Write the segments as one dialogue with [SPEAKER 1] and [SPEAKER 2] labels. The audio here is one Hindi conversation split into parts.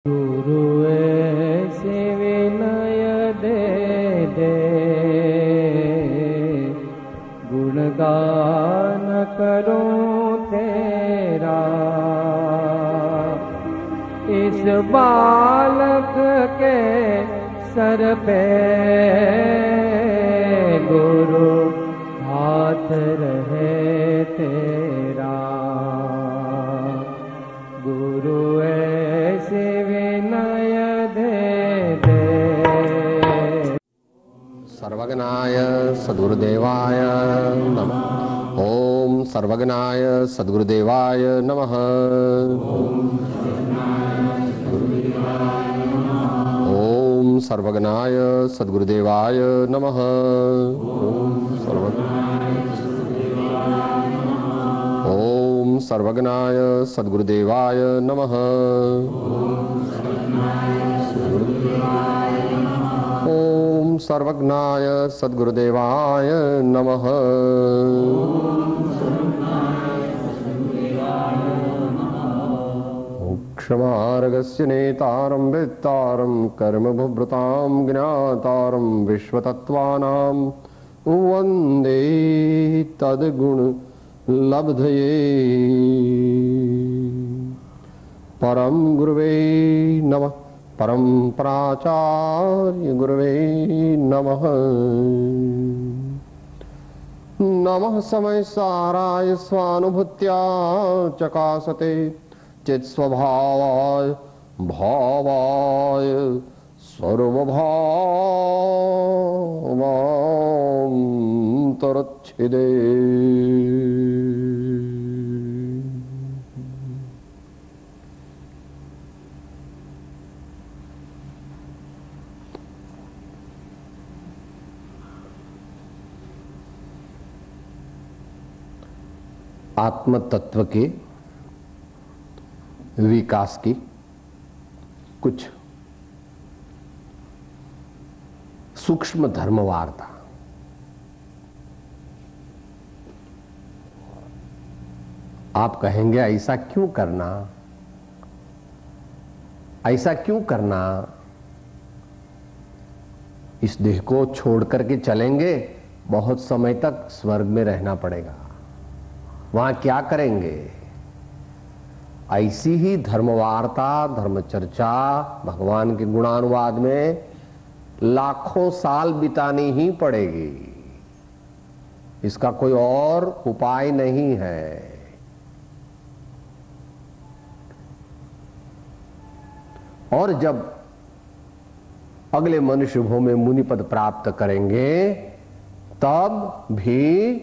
[SPEAKER 1] गुरु ऐसे विनय दे दे, गुणगान करूं तेरा। इस बालक के सर पे गुरु हाथ रहे तेरा। गुरु ऐसे विनय दे दे।
[SPEAKER 2] सर्वज्ञाय सद्गुरुदेवाय नमः। ओम सर्वज्ञाय सद्गुरुदेवाय नमः। ओम सर्वज्ञाय सद्गुरुदेवाय नमः। ओम सर्वज्ञाय सद्गुरुदेवाय नमः। ओम सर्वज्ञाय सद्गुरुदेवाय नमः। मोक्षमार्गस्य नेतारं वेत्तारं कर्मभुभृतां ज्ञातारं विश्वतत्त्वानां वन्दे तद्गुण लब्धये। परम गुरुवे नमः। परम प्राचार्य गुरुवे नमः। नमः समय साराय स्वानुभूत्या चकासते चित्स्वभावाय भावाय सर्वभावान्तरच्छिदे। आत्म तत्व के विकास की कुछ सूक्ष्म धर्म वार्ता। आप कहेंगे ऐसा क्यों करना, ऐसा क्यों करना? इस देह को छोड़ करके चलेंगे, बहुत समय तक स्वर्ग में रहना पड़ेगा, वहां क्या करेंगे? ऐसी ही धर्मवार्ता, धर्म चर्चा, भगवान के गुणानुवाद में लाखों साल बितानी ही पड़ेगी। इसका कोई और उपाय नहीं है। और जब अगले मनुष्य भूमि में मुनि पद प्राप्त करेंगे, तब भी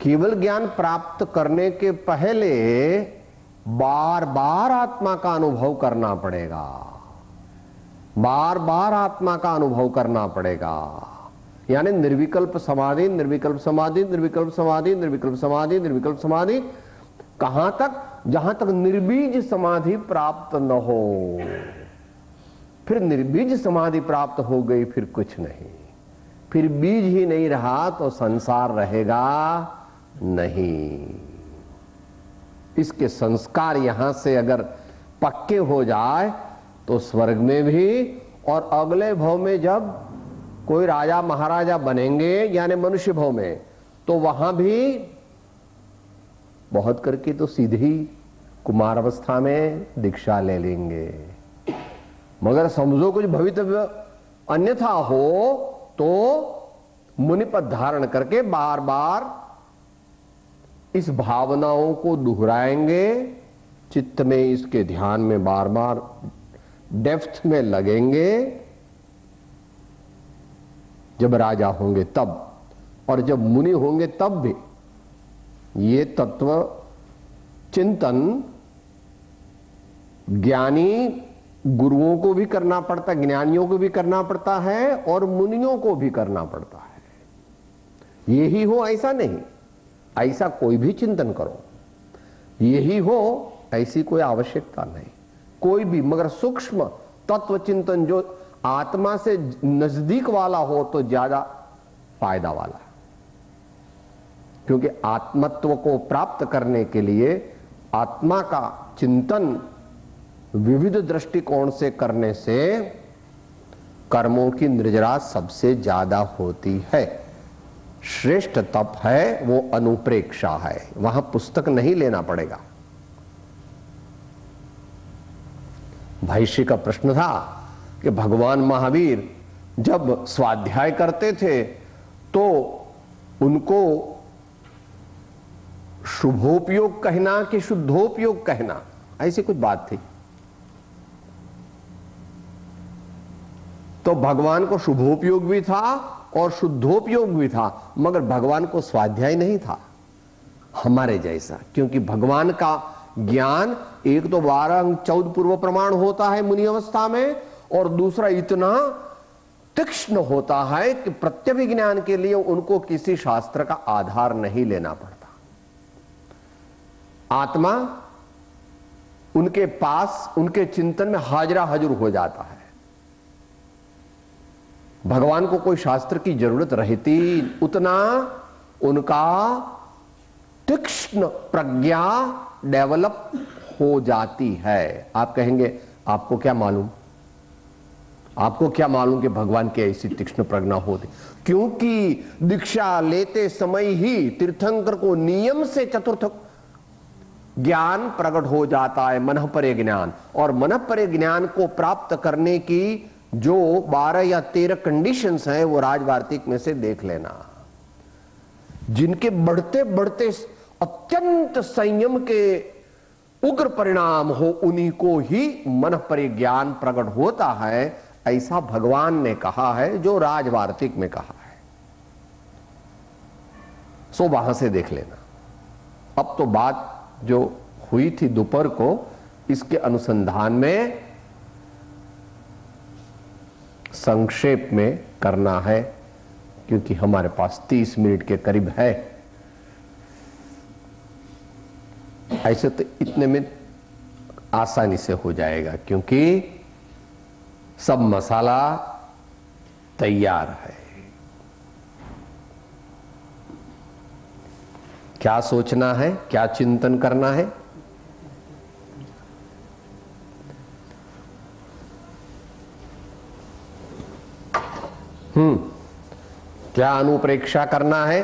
[SPEAKER 2] केवल ज्ञान प्राप्त करने के पहले बार बार आत्मा का अनुभव करना पड़ेगा, बार बार आत्मा का अनुभव करना पड़ेगा। यानी निर्विकल्प समाधि, निर्विकल्प समाधि, निर्विकल्प समाधि, निर्विकल्प समाधि, निर्विकल्प समाधि। कहां तक? जहां तक निर्बीज समाधि प्राप्त न हो। फिर निर्बीज समाधि प्राप्त हो गई, फिर कुछ नहीं, फिर बीज ही नहीं रहा तो संसार रहेगा नहीं। इसके संस्कार यहां से अगर पक्के हो जाए तो स्वर्ग में भी और अगले भव में जब कोई राजा महाराजा बनेंगे, यानी मनुष्य भव में, तो वहां भी बहुत करके तो सीधे ही कुमार अवस्था में दीक्षा ले लेंगे। मगर समझो कुछ भवितव्य अन्यथा हो तो मुनिपद धारण करके बार बार इस भावनाओं को दोहराएंगे, चित्त में इसके ध्यान में बार बार डेप्थ में लगेंगे। जब राजा होंगे तब, और जब मुनि होंगे तब भी ये तत्व चिंतन ज्ञानी गुरुओं को भी करना पड़ता, ज्ञानियों को भी करना पड़ता है और मुनियों को भी करना पड़ता है। यही हो ऐसा नहीं, ऐसा कोई भी चिंतन करो, यही हो ऐसी कोई आवश्यकता नहीं, कोई भी। मगर सूक्ष्म तत्व चिंतन जो आत्मा से नजदीक वाला हो तो ज्यादा फायदा वाला है। क्योंकि आत्मत्व को प्राप्त करने के लिए आत्मा का चिंतन विविध दृष्टिकोण से करने से कर्मों की निर्जरा सबसे ज्यादा होती है। श्रेष्ठ तप है वो अनुप्रेक्षा है, वहां पुस्तक नहीं लेना पड़ेगा। भाष्य का प्रश्न था कि भगवान महावीर जब स्वाध्याय करते थे तो उनको शुभोपयोग कहना कि शुद्धोपयोग कहना, ऐसी कुछ बात थी। तो भगवान को शुभोपयोग भी था और शुद्धोपयोग भी था, मगर भगवान को स्वाध्याय नहीं था हमारे जैसा, क्योंकि भगवान का ज्ञान एक तो 12 अंग 14 पूर्व प्रमाण होता है मुनि अवस्था में, और दूसरा इतना तीक्ष्ण होता है कि प्रत्यभिज्ञान के लिए उनको किसी शास्त्र का आधार नहीं लेना पड़ता। आत्मा उनके पास, उनके चिंतन में हाजरा हजूर हो जाता है। भगवान को कोई शास्त्र की जरूरत रहती, उतना उनका तीक्ष्ण प्रज्ञा डेवलप हो जाती है। आप कहेंगे आपको क्या मालूम, आपको क्या मालूम कि भगवान की ऐसी तीक्ष्ण प्रज्ञा होती? क्योंकि दीक्षा लेते समय ही तीर्थंकर को नियम से चतुर्थ ज्ञान प्रकट हो जाता है, मनःपरे ज्ञान। और मनःपरे ज्ञान को प्राप्त करने की जो 12 या 13 कंडीशंस हैं वो राजवार्तिक में से देख लेना। जिनके बढ़ते बढ़ते अत्यंत संयम के उग्र परिणाम हो, उन्हीं को ही मनःपरे ज्ञान प्रकट होता है, ऐसा भगवान ने कहा है, जो राजवार्तिक में कहा है। सो वहां से देख लेना। अब तो बात जो हुई थी दोपहर को, इसके अनुसंधान में संक्षेप में करना है, क्योंकि हमारे पास 30 मिनट के करीब है। ऐसे तो इतने में आसानी से हो जाएगा, क्योंकि सब मसाला तैयार है। क्या सोचना है, क्या चिंतन करना है? क्या अनुप्रेक्षा करना है,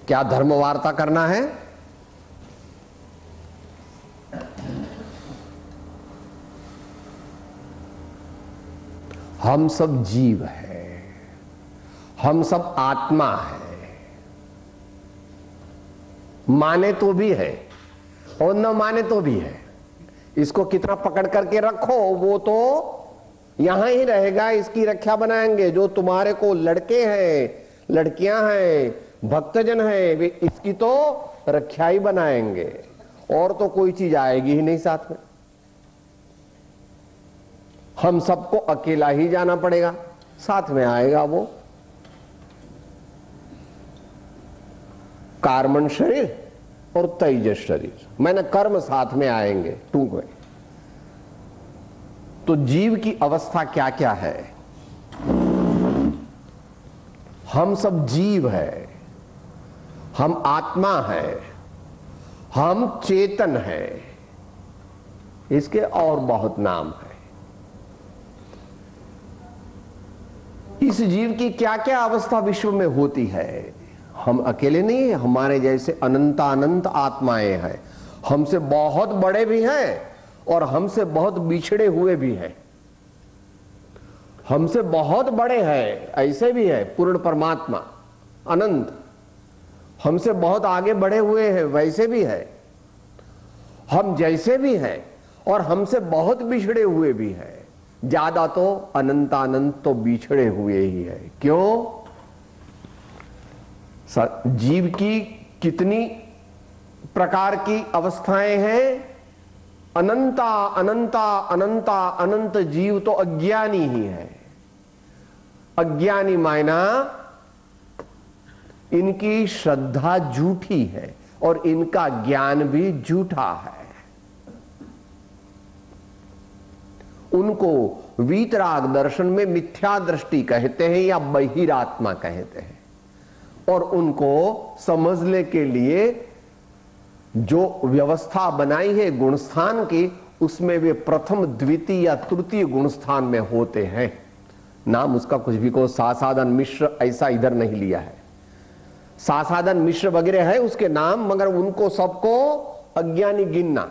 [SPEAKER 2] क्या धर्म वार्ता करना है? हम सब जीव है, हम सब आत्मा है। माने तो भी है और न माने तो भी है। इसको कितना पकड़ करके रखो वो तो यहां ही रहेगा, इसकी रक्षा बनाएंगे। जो तुम्हारे को लड़के हैं, लड़कियां हैं, भक्तजन हैं, वे इसकी तो रक्षा ही बनाएंगे, और तो कोई चीज आएगी ही नहीं साथ में। हम सबको अकेला ही जाना पड़ेगा, साथ में आएगा वो कार्बन शरीर और तेजस शरीर, मैंने कर्म साथ में आएंगे टूक में। तो जीव की अवस्था क्या क्या है? हम सब जीव है, हम आत्मा है, हम चेतन है, इसके और बहुत नाम है। इस जीव की क्या क्या अवस्था विश्व में होती है? हम अकेले नहीं है, हमारे जैसे अनंत अनंत आत्माएं हैं। हमसे बहुत बड़े भी हैं और हमसे बहुत बिछड़े हुए भी हैं। हमसे बहुत बड़े हैं ऐसे भी है पूर्ण परमात्मा अनंत, हमसे बहुत आगे बढ़े हुए हैं वैसे भी है, हम जैसे भी हैं और हमसे बहुत बिछड़े हुए भी हैं। ज्यादा तो अनंत अनंत तो बिछड़े हुए ही है। क्यों? जीव की कितनी प्रकार की अवस्थाएं हैं? अनंता अनंता अनंता अनंत जीव तो अज्ञानी ही है। अज्ञानी मायना इनकी श्रद्धा झूठी है और इनका ज्ञान भी झूठा है। उनको वीतराग दर्शन में मिथ्या दृष्टि कहते हैं या बहिरात्मा कहते हैं, और उनको समझने के लिए जो व्यवस्था बनाई है गुणस्थान की, उसमें वे प्रथम द्वितीय या तृतीय गुण स्थान में होते हैं। नाम उसका कुछ भी को, सासादन मिश्र ऐसा इधर नहीं लिया है। सासादन मिश्र वगैरह है उसके नाम, मगर उनको सबको अज्ञानी गिनना।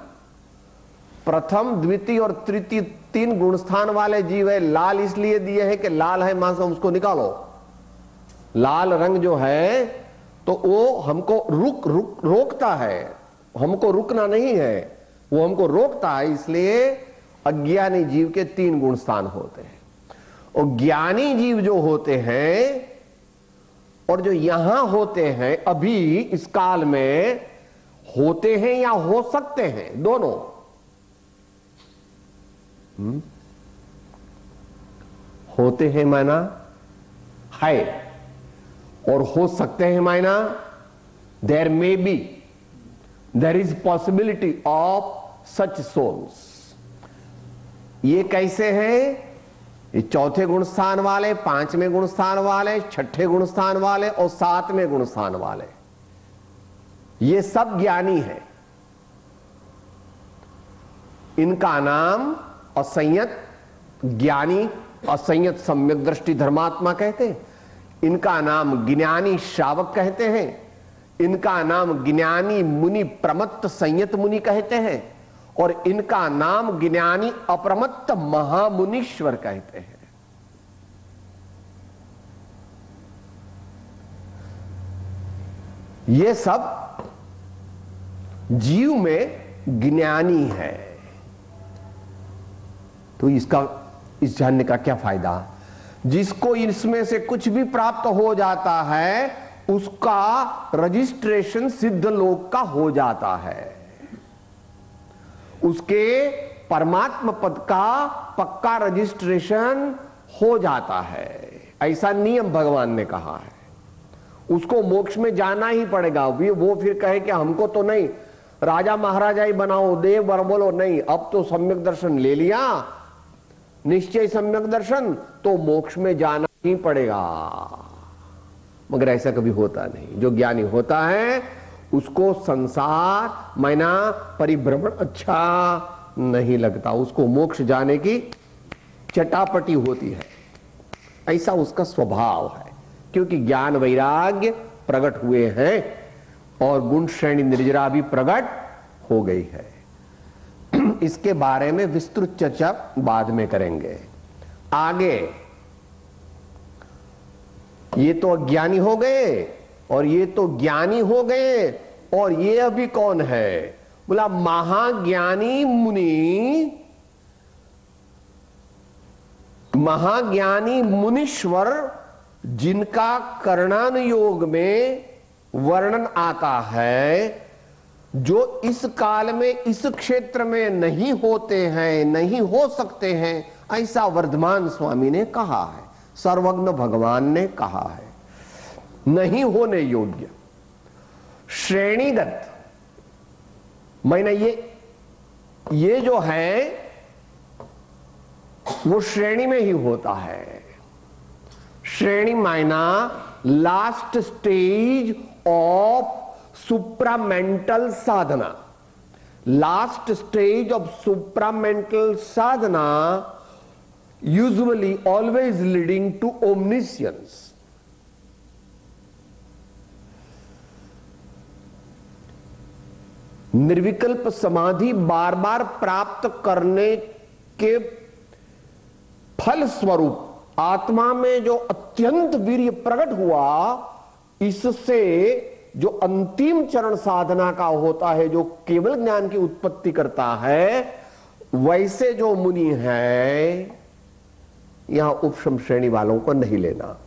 [SPEAKER 2] प्रथम द्वितीय और तृतीय 3 गुण स्थान वाले जीव है। लाल इसलिए दिए हैं कि लाल है मां से उसको निकालो। लाल रंग जो है तो वो हमको रोकता है, हमको रुकना नहीं है, वो हमको रोकता है। इसलिए अज्ञानी जीव के 3 गुण स्थान होते हैं। और ज्ञानी जीव जो होते हैं और जो यहां होते हैं अभी इस काल में, होते हैं या हो सकते हैं, दोनों। होते हैं मायना है, और हो सकते हैं मायना there may be, there is possibility of such souls. ये कैसे हैं? ये 4थे गुण स्थान वाले, 5वें गुण स्थान वाले, 6ठे गुण स्थान वाले और 7वें गुण स्थान वाले, ये सब ज्ञानी है। इनका नाम असंयत ज्ञानी, असंयत सम्यक दृष्टि धर्मात्मा कहते हैं। इनका नाम ज्ञानी श्रावक कहते हैं। इनका नाम ज्ञानी मुनि प्रमत्त संयत मुनि कहते हैं। और इनका नाम ज्ञानी अप्रमत्त महामुनीश्वर कहते हैं। ये सब जीव में ज्ञानी है। तो इसका इस जानने का क्या फायदा? जिसको इसमें से कुछ भी प्राप्त हो जाता है उसका रजिस्ट्रेशन सिद्ध लोक का हो जाता है, उसके परमात्मा पद का पक्का रजिस्ट्रेशन हो जाता है। ऐसा नियम भगवान ने कहा है। उसको मोक्ष में जाना ही पड़ेगा। वो फिर कहे कि हमको तो नहीं, राजा महाराजा ही बनाओ, देव वर बोलो, नहीं, अब तो सम्यक दर्शन ले लिया, निश्चय सम्यक दर्शन, तो मोक्ष में जाना ही पड़ेगा। मगर ऐसा कभी होता नहीं। जो ज्ञानी होता है उसको संसार मैना परिभ्रमण अच्छा नहीं लगता, उसको मोक्ष जाने की चटापटी होती है। ऐसा उसका स्वभाव है, क्योंकि ज्ञान वैराग्य प्रकट हुए हैं और गुण श्रेणी निर्जरा भी प्रकट हो गई है। इसके बारे में विस्तृत चर्चा बाद में करेंगे। आगे ये तो अज्ञानी हो गए और ये तो ज्ञानी हो गए, और ये अभी कौन है? बोला महाज्ञानी मुनि, महाज्ञानी मुनीश्वर, जिनका कर्णानुयोग में वर्णन आता है, जो इस काल में इस क्षेत्र में नहीं होते हैं, नहीं हो सकते हैं, ऐसा वर्धमान स्वामी ने कहा है, सर्वज्ञ भगवान ने कहा है। नहीं होने योग्य श्रेणीगत मैंने ये जो है वो श्रेणी में ही होता है। श्रेणी मायना last stage of supramental Sadhana, last stage of supramental Sadhana usually always leading to omniscience. निर्विकल्प समाधि बार बार प्राप्त करने के फल स्वरूप आत्मा में जो अत्यंत वीर्य प्रकट हुआ, इससे जो अंतिम चरण साधना का होता है, जो केवल ज्ञान की उत्पत्ति करता है, वैसे जो मुनि है यहां उपशम श्रेणी वालों को नहीं लेना।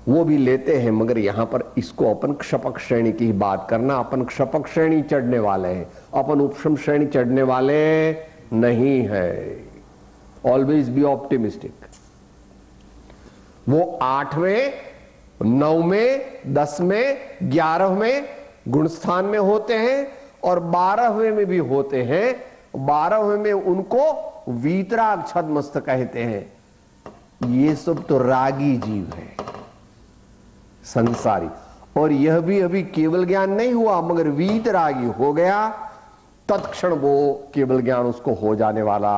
[SPEAKER 2] वो भी लेते हैं, मगर यहां पर इसको अपन क्षपक श्रेणी की ही बात करना। अपन क्षपक श्रेणी चढ़ने वाले हैं, अपन उपशम श्रेणी चढ़ने वाले नहीं है। Always be optimistic. वो 8वें, 9वें, 10वें, 11वें गुण स्थान में होते हैं और 12वें में भी होते हैं। 12वें में उनको वीतराग छद्मस्त कहते हैं। ये सब तो रागी जीव है, संसारी। और यह भी अभी केवल ज्ञान नहीं हुआ, मगर वीतरागी हो गया। तत्क्षण वो केवल ज्ञान उसको हो जाने वाला,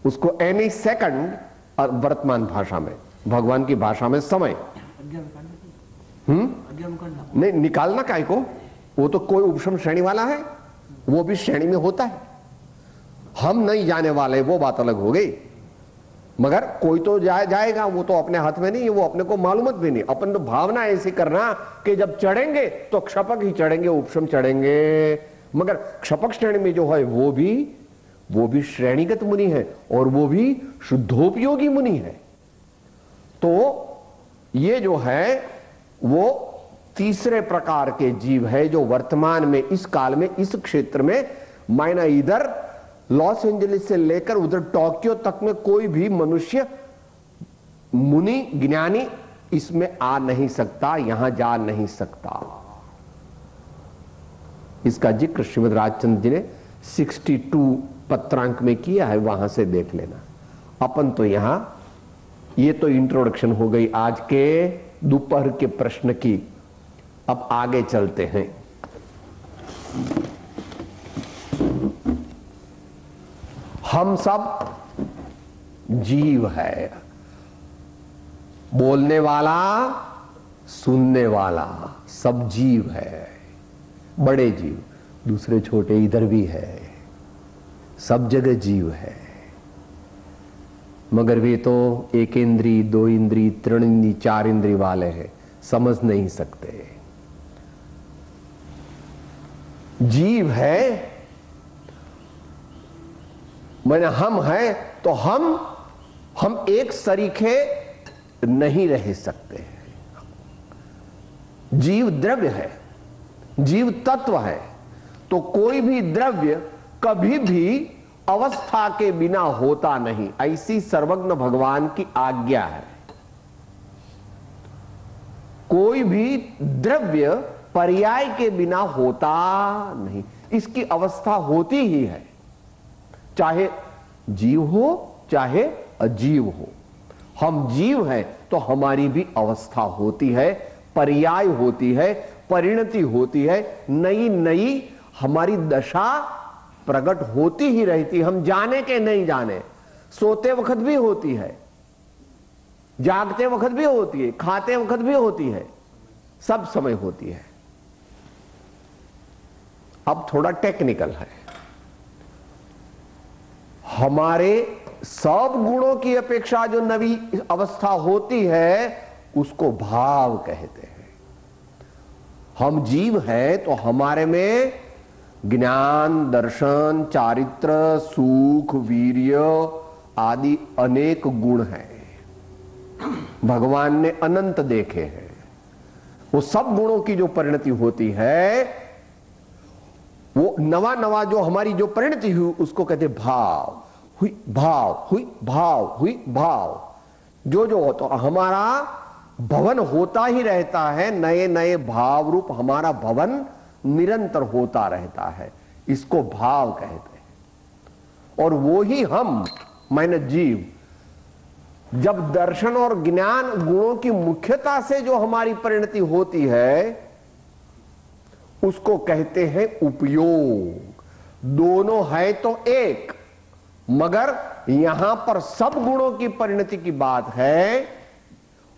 [SPEAKER 2] उसको एनी सेकंड, और वर्तमान भाषा में, भगवान की भाषा में समय। नहीं निकालना काय को, वो तो कोई उपशम श्रेणी वाला है, वो भी श्रेणी में होता है। हम नहीं जाने वाले वो बात अलग हो गई, मगर कोई तो जाएगा, वो तो अपने हाथ में नहीं है, वो अपने को मालूमत भी नहीं। अपन तो भावना ऐसी करना कि जब चढ़ेंगे तो क्षपक ही चढ़ेंगे, उपशम चढ़ेंगे, मगर क्षपक श्रेणी में जो है वो भी श्रेणीगत मुनि है और वो भी शुद्धोपयोगी मुनि है। तो ये जो है वो तीसरे प्रकार के जीव है जो वर्तमान में, इस काल में, इस क्षेत्र में, मायना इधर लॉस एंजलिस से लेकर उधर टोक्यो तक में कोई भी मनुष्य मुनि ज्ञानी इसमें आ नहीं सकता, यहां जा नहीं सकता। इसका जिक्र श्रीमद् राजचंद्र जी ने 62 पत्रांक में किया है, वहां से देख लेना। अपन तो यहां, ये तो इंट्रोडक्शन हो गई आज के दोपहर के प्रश्न की। अब आगे चलते हैं। हम सब जीव है, बोलने वाला, सुनने वाला, सब जीव है। बड़े जीव, दूसरे छोटे इधर भी है, सब जगह जीव है। मगर वे तो एक इंद्री, दो इंद्री, तीन इंद्री, चार इंद्री वाले हैं, समझ नहीं सकते। जीव है मैंने हम है तो हम एक सरीखे नहीं रह सकते। जीव द्रव्य है, जीव तत्व है, तो कोई भी द्रव्य कभी भी अवस्था के बिना होता नहीं, ऐसी सर्वज्ञ भगवान की आज्ञा है। कोई भी द्रव्य पर्याय के बिना होता नहीं, इसकी अवस्था होती ही है, चाहे जीव हो चाहे अजीव हो। हम जीव हैं तो हमारी भी अवस्था होती है, पर्याय होती है, परिणति होती है, नई नई हमारी दशा प्रकट होती ही रहती। हम जाने के नहीं जाने, सोते वक्त भी होती है, जागते वक्त भी होती है, खाते वक्त भी होती है, सब समय होती है। अब थोड़ा टेक्निकल है। हमारे सब गुणों की अपेक्षा जो नवी अवस्था होती है उसको भाव कहते हैं। हम जीव है तो हमारे में ज्ञान, दर्शन, चारित्र, सुख, वीर्य आदि अनेक गुण हैं। भगवान ने अनंत देखे हैं। वो सब गुणों की जो परिणति होती है, वो नवा नवा जो हमारी जो परिणति हुई उसको कहते भाव। हुई भाव, हुई भाव, हुई भाव। जो जो हो तो हमारा भवन होता ही रहता है, नए नए भाव रूप हमारा भवन निरंतर होता रहता है, इसको भाव कहते हैं। और वो ही हम माने जीव, जब दर्शन और ज्ञान गुणों की मुख्यता से जो हमारी परिणति होती है उसको कहते हैं उपयोग। दोनों है तो एक, मगर यहां पर सब गुणों की परिणति की बात है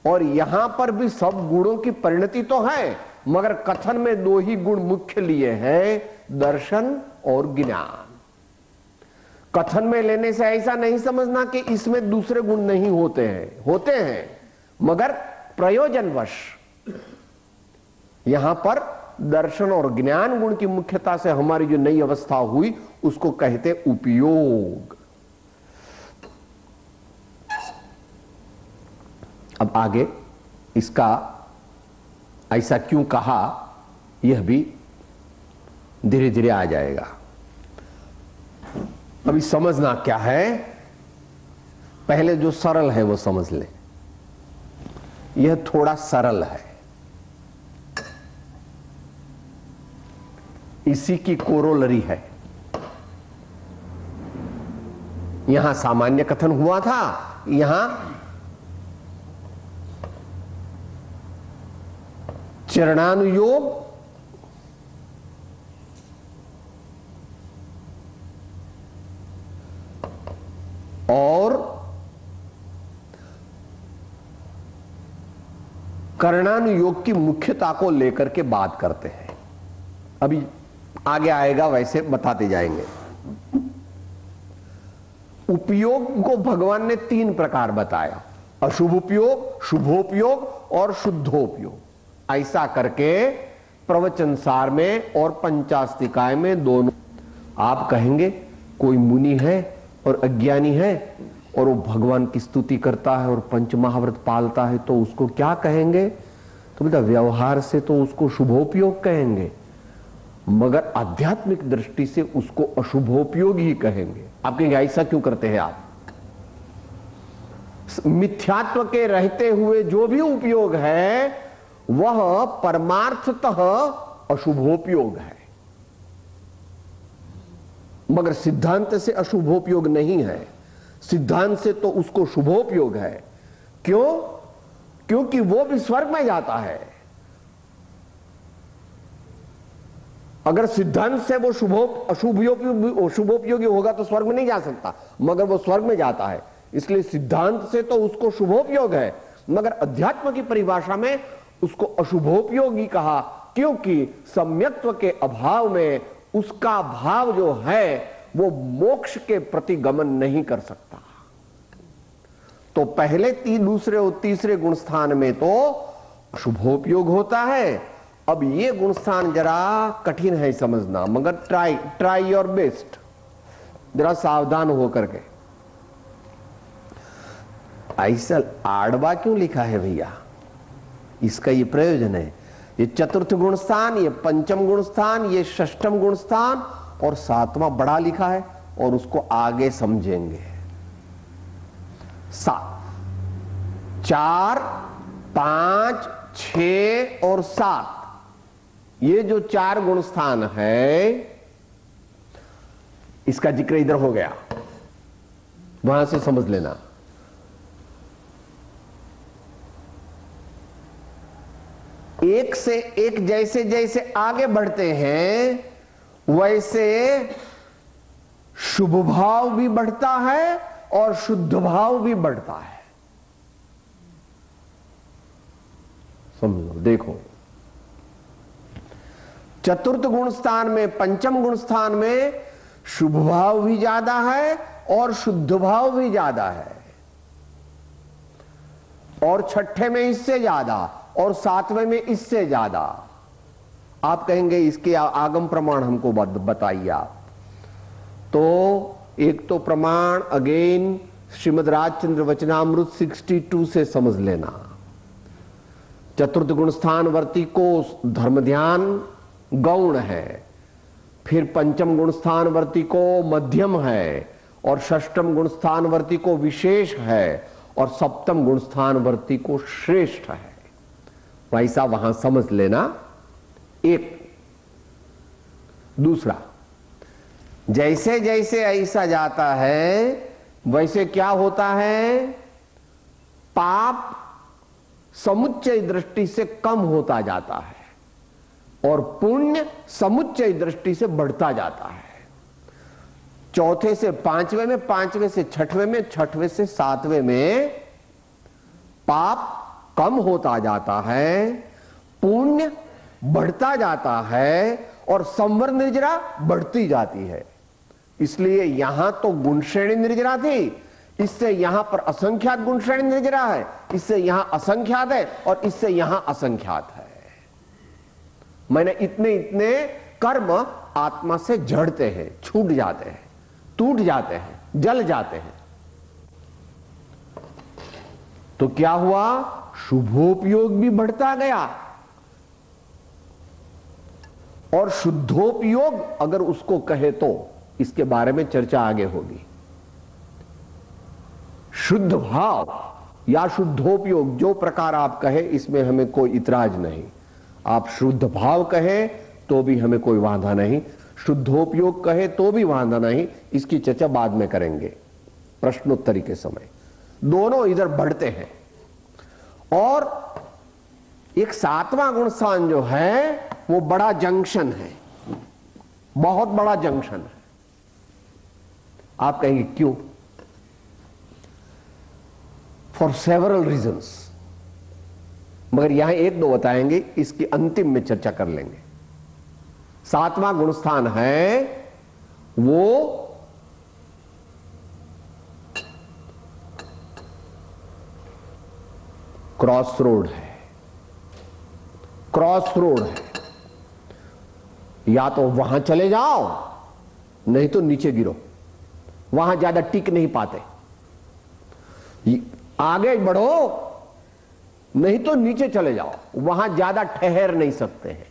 [SPEAKER 2] और यहां पर भी सब गुणों की परिणति तो है, मगर कथन में दो ही गुण मुख्य लिए हैं, दर्शन और ज्ञान। कथन में लेने से ऐसा नहीं समझना कि इसमें दूसरे गुण नहीं होते हैं, होते हैं, मगर प्रयोजनवश यहां पर दर्शन और ज्ञान गुण की मुख्यता से हमारी जो नई अवस्था हुई उसको कहते उपयोग। अब आगे इसका ऐसा क्यों कहा यह भी धीरे धीरे आ जाएगा। अभी समझना क्या है, पहले जो सरल है वो समझ ले। यह थोड़ा सरल है, इसी की कोरोलरी है। यहां सामान्य कथन हुआ था, यहां चरणानुयोग और कर्णानुयोग की मुख्यता को लेकर के बात करते हैं। अभी आगे आएगा, वैसे बताते जाएंगे। उपयोग को भगवान ने 3 प्रकार बताया, अशुभ उपयोग, शुभोपयोग और शुद्धोपयोग। ऐसा करके प्रवचन सार में और पंचास्तिकाय में दोनों। आप कहेंगे कोई मुनि है और अज्ञानी है और वो भगवान की स्तुति करता है और पंचमहाव्रत पालता है, तो उसको क्या कहेंगे? तो बेटा व्यवहार से तो उसको शुभोपयोग कहेंगे, मगर आध्यात्मिक दृष्टि से उसको अशुभोपयोग ही कहेंगे। आप कहेंगे ऐसा क्यों करते हैं आप? मिथ्यात्व के रहते हुए जो भी उपयोग है वह परमार्थतः अशुभोपयोग है, मगर सिद्धांत से अशुभोपयोग नहीं है। सिद्धांत से तो उसको शुभोपयोग है। क्यों? क्योंकि वो भी स्वर्ग में जाता है। अगर सिद्धांत से वो शुभोपयोगी होगा तो स्वर्ग में नहीं जा सकता, मगर वो स्वर्ग में जाता है। इसलिए सिद्धांत से तो उसको शुभोपयोग है, मगर अध्यात्म की परिभाषा में उसको अशुभोपयोगी कहा, क्योंकि सम्यक्त्व के अभाव में उसका भाव जो है वो मोक्ष के प्रति गमन नहीं कर सकता। तो पहले दूसरे और तीसरे गुण स्थान में तो शुभोपयोग होता है। अब ये गुण स्थान जरा कठिन है समझना, मगर ट्राई योर बेस्ट, जरा सावधान होकर के। ऐसा आड़वा क्यों लिखा है भैया? इसका ये प्रयोजन है। ये चतुर्थ गुण स्थान, ये पंचम गुण स्थान, ये षष्ठम गुण स्थान और 7वां बड़ा लिखा है, और उसको आगे समझेंगे। 4, 5, 6 और 7, ये जो 4 गुण स्थान है, इसका जिक्र इधर हो गया, वहां से समझ लेना। एक से एक जैसे जैसे आगे बढ़ते हैं वैसे शुभ भाव भी बढ़ता है और शुद्ध भाव भी बढ़ता है। समझो, देखो, चतुर्थ गुण स्थान में, पंचम गुण स्थान में शुभ भाव भी ज्यादा है और शुद्ध भाव भी ज्यादा है, और छठे में इससे ज्यादा, और 7वें में इससे ज्यादा। आप कहेंगे इसके आगम प्रमाण हमको बताइए आप। तो एक तो प्रमाण अगेन श्रीमद् राजचंद्र वचनामृत 62 से समझ लेना। चतुर्थ गुण स्थान वर्ती को धर्म ध्यान गौण है, फिर पंचम गुण स्थान वर्ती को मध्यम है, और षष्ठम गुण स्थान वर्ती को विशेष है, और सप्तम गुण स्थान वर्ती को श्रेष्ठ है। वैसा वहां समझ लेना। एक दूसरा, जैसे जैसे ऐसा जाता है वैसे क्या होता है? पाप समुच्चय दृष्टि से कम होता जाता है और पुण्य समुच्चय दृष्टि से बढ़ता जाता है। चौथे से 5वें में, 5वें से 6वें में, 6वें से 7वें में पाप कम होता जाता है, पुण्य बढ़ता जाता है, और संवर निर्जरा बढ़ती जाती है। इसलिए यहां तो गुण श्रेणी निर्जरा थी, इससे यहां पर असंख्यात गुण श्रेणी निर्जरा है, इससे यहां असंख्यात है, और इससे यहां असंख्यात है। मैंने इतने इतने कर्म आत्मा से झड़ते हैं, छूट जाते हैं, टूट जाते हैं, जल जाते हैं। तो क्या हुआ? शुभोपयोग भी बढ़ता गया, और शुद्धोपयोग अगर उसको कहे तो इसके बारे में चर्चा आगे होगी। शुद्ध भाव या शुद्धोपयोग, जो प्रकार आप कहे, इसमें हमें कोई इतराज नहीं। आप शुद्ध भाव कहे तो भी हमें कोई वांधा नहीं, शुद्धोपयोग कहे तो भी वांधा नहीं। इसकी चर्चा बाद में करेंगे प्रश्नोत्तरी के समय। दोनों इधर बढ़ते हैं। और एक 7वां गुण स्थान जो है वो बड़ा जंक्शन है, बहुत बड़ा जंक्शन है। आप कहेंगे क्यों? फॉर सेवरल रीजंस, मगर यहां एक दो बताएंगे, इसकी अंतिम में चर्चा कर लेंगे। सातवां गुणस्थान है वो क्रॉस रोड है। क्रॉस रोड है, या तो वहां चले जाओ नहीं तो नीचे गिरो, वहां ज्यादा टिक नहीं पाते। आगे बढ़ो नहीं तो नीचे चले जाओ, वहां ज्यादा ठहर नहीं सकते हैं।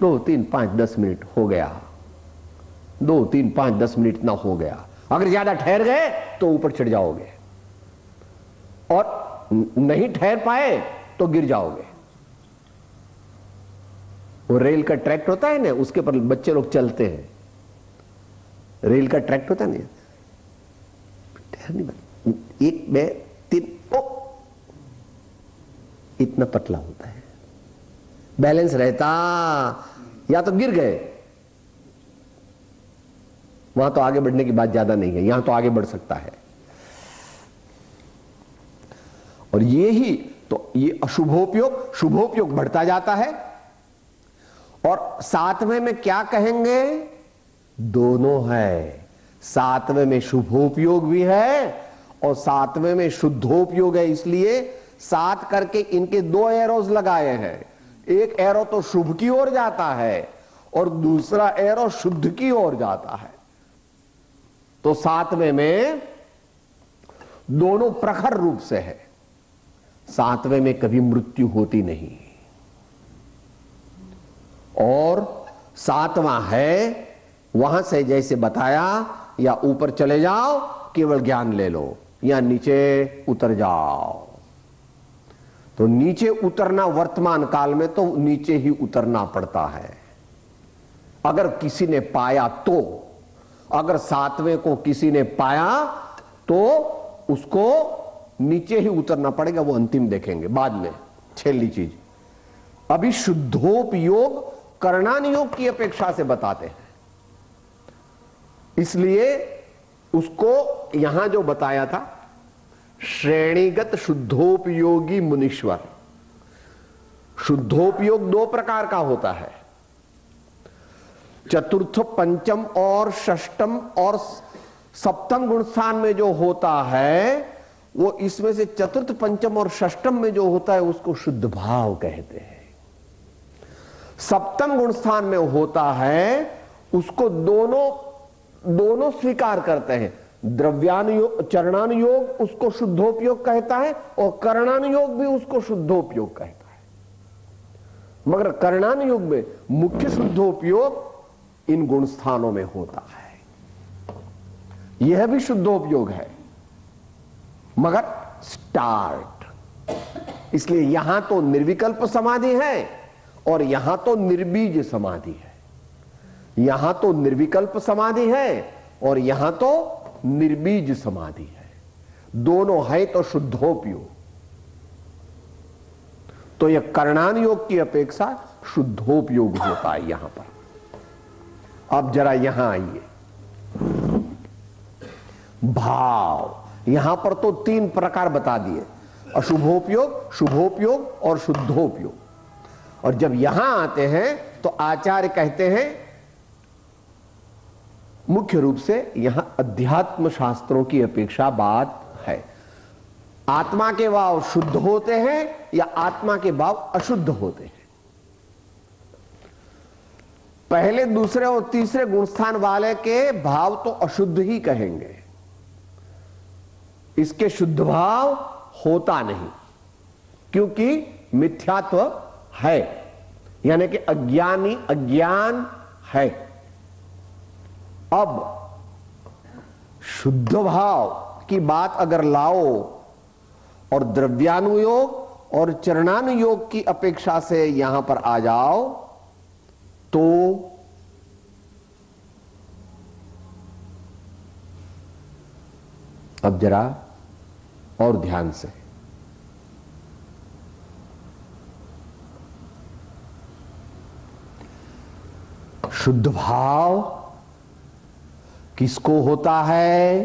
[SPEAKER 2] 2, 3, 5, 10 मिनट हो गया, 2, 3, 5, 10 मिनट इतना हो गया। अगर ज्यादा ठहर गए तो ऊपर चढ़ जाओगे, और नहीं ठहर पाए तो गिर जाओगे। वो रेल का ट्रैक होता है ना, उसके पर बच्चे लोग चलते हैं, रेल का ट्रैक होता है ना, ठहर नहीं, 1, 2, 3, ओ, इतना पतला होता है, बैलेंस रहता, या तो गिर गए। वहां तो आगे बढ़ने की बात ज्यादा नहीं है, यहां तो आगे बढ़ सकता है। और ये ही तो ये अशुभोपयोग, शुभोपयोग बढ़ता जाता है। और सातवें में क्या कहेंगे, दोनों है। सातवें में शुभोपयोग भी है और सातवें में शुद्धोपयोग है। इसलिए 7 करके इनके 2 एरोज लगाए हैं। एक एरो तो शुभ की ओर जाता है और दूसरा एरो शुद्ध की ओर जाता है। तो सातवें में दोनों प्रखर रूप से है। सातवें में कभी मृत्यु होती नहीं। और सातवां है, वहां से जैसे बताया, या ऊपर चले जाओ केवल ज्ञान ले लो, या नीचे उतर जाओ। तो नीचे उतरना वर्तमान काल में तो नीचे ही उतरना पड़ता है। अगर किसी ने पाया तो, अगर सातवें को किसी ने पाया तो उसको नीचे ही उतरना पड़ेगा। वो अंतिम देखेंगे बाद में, छेली चीज। अभी शुद्धोपयोग कर्णान योग की अपेक्षा से बताते हैं, इसलिए उसको यहां जो बताया था, श्रेणीगत शुद्धोपयोगी मुनीश्वर। शुद्धोपयोग 2 प्रकार का होता है, चतुर्थ, पंचम और षष्टम और सप्तम गुणस्थान में जो होता है, वो इसमें से चतुर्थ, पंचम और षष्टम में जो होता है उसको शुद्ध भाव कहते हैं। सप्तम गुणस्थान में होता है उसको दोनों स्वीकार करते हैं। द्रव्यानुयोग, चरणानुयोग उसको शुद्धोपयोग कहता है और कर्णानुयोग भी उसको शुद्धोपयोग कहता है। मगर कर्णानुयोग में मुख्य शुद्धोपयोग इन गुण स्थानों में होता है। यह भी शुद्धोपयोग है, मगर स्टार्ट। इसलिए यहां तो निर्विकल्प समाधि है और यहां तो निर्बीज समाधि है। यहां तो निर्विकल्प समाधि है और यहां तो निर्बीज समाधि है। दोनों है तो शुद्धोपयोग। तो यह कर्णान योग की अपेक्षा शुद्धोपयोग होता है यहां पर। अब जरा यहां आइए, भाव। यहां पर तो 3 प्रकार बता दिए, अशुभोपयोग, शुभोपयोग और शुद्धोपयोग। और जब यहां आते हैं तो आचार्य कहते हैं मुख्य रूप से यहां अध्यात्म शास्त्रों की अपेक्षा बात है। आत्मा के भाव शुद्ध होते हैं या आत्मा के भाव अशुद्ध होते हैं। पहले, दूसरे और तीसरे गुणस्थान वाले के भाव तो अशुद्ध ही कहेंगे। इसके शुद्ध भाव होता नहीं, क्योंकि मिथ्यात्व है, यानी कि अज्ञानी अज्ञान है। अब शुद्ध भाव की बात अगर लाओ और द्रव्यानुयोग और चरणानुयोग की अपेक्षा से यहां पर आ जाओ तो अब जरा और ध्यान से, शुद्ध भाव किसको होता है?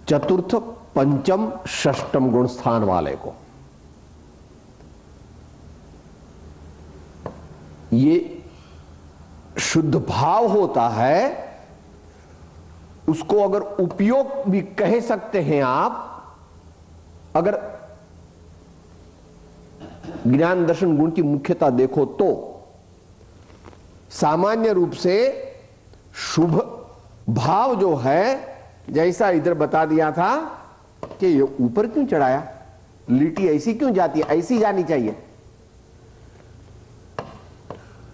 [SPEAKER 2] चतुर्थ, पंचम, षष्टम गुण स्थान वाले को। ये शुद्ध भाव होता है, उसको अगर उपयोग भी कह सकते हैं आप। अगर ज्ञान दर्शन गुण की मुख्यता देखो तो सामान्य रूप से शुभ भाव जो है, जैसा इधर बता दिया था कि ये ऊपर क्यों चढ़ाया, लीटी ऐसी क्यों जाती है, ऐसी जानी चाहिए।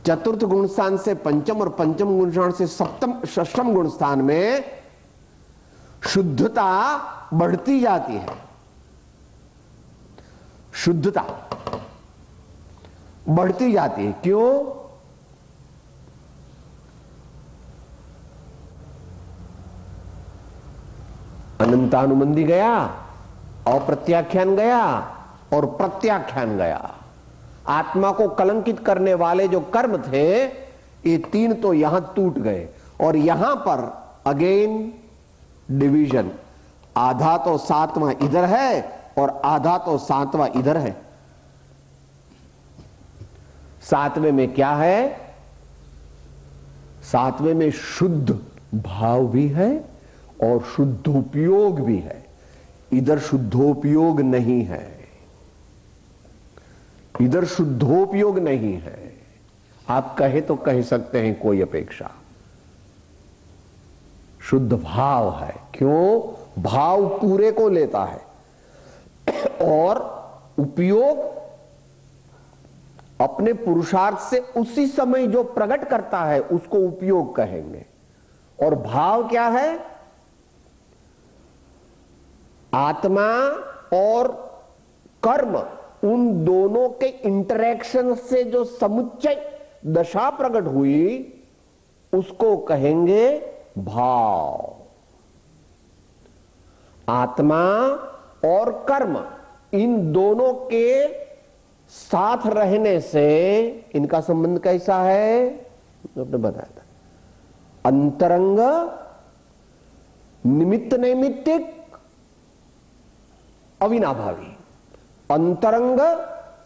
[SPEAKER 2] चतुर्थ गुण स्थान से पंचम और पंचम गुण स्थान से सप्तम षष्ठम गुण स्थान में शुद्धता बढ़ती जाती है। शुद्धता बढ़ती जाती है, क्यों? अनंतानुबंधी गया, अप्रत्याख्यान गया और प्रत्याख्यान गया। आत्मा को कलंकित करने वाले जो कर्म थे, ये तीन तो यहां टूट गए। और यहां पर अगेन डिवीजन, आधा तो सातवां इधर है और आधा तो सातवां इधर है। सातवें में क्या है? सातवें में शुद्ध भाव भी है और शुद्धोपयोग भी है। इधर शुद्धोपयोग नहीं है, इधर शुद्धोपयोग नहीं है। आप कहे तो कह सकते हैं कोई अपेक्षा, शुद्ध भाव है। क्यों? भाव पूरे को लेता है और उपयोग अपने पुरुषार्थ से उसी समय जो प्रकट करता है उसको उपयोग कहेंगे। और भाव क्या है? आत्मा और कर्म, उन दोनों के इंटरेक्शन से जो समुच्चय दशा प्रकट हुई उसको कहेंगे भाव। आत्मा और कर्म, इन दोनों के साथ रहने से इनका संबंध कैसा है? आपने बताया था, अंतरंग, निमित्त नैमित्तिक, अविनाभावी। अंतरंग,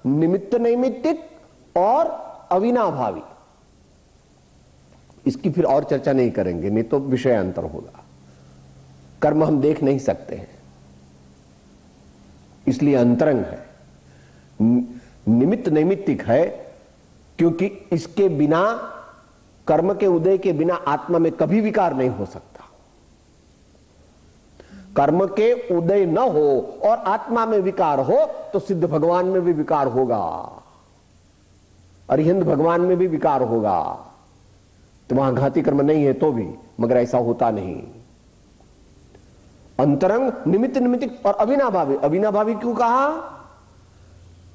[SPEAKER 2] निमित्त नैमित्तिक और अविनाभावी। इसकी फिर और चर्चा नहीं करेंगे, नहीं तो विषय अंतर होगा। कर्म हम देख नहीं सकते हैं, इसलिए अंतरंग है। निमित्त नैमित्तिक है क्योंकि इसके बिना, कर्म के उदय के बिना आत्मा में कभी विकार नहीं हो सकता। कर्म के उदय न हो और आत्मा में विकार हो तो सिद्ध भगवान में भी विकार होगा, अरिहंत भगवान में भी विकार होगा। तो वहां घाती कर्म नहीं है तो भी, मगर ऐसा होता नहीं। अंतरंग, निमित्त नैमित्तिक और अविनाभावी। अविनाभावी क्यों कहा?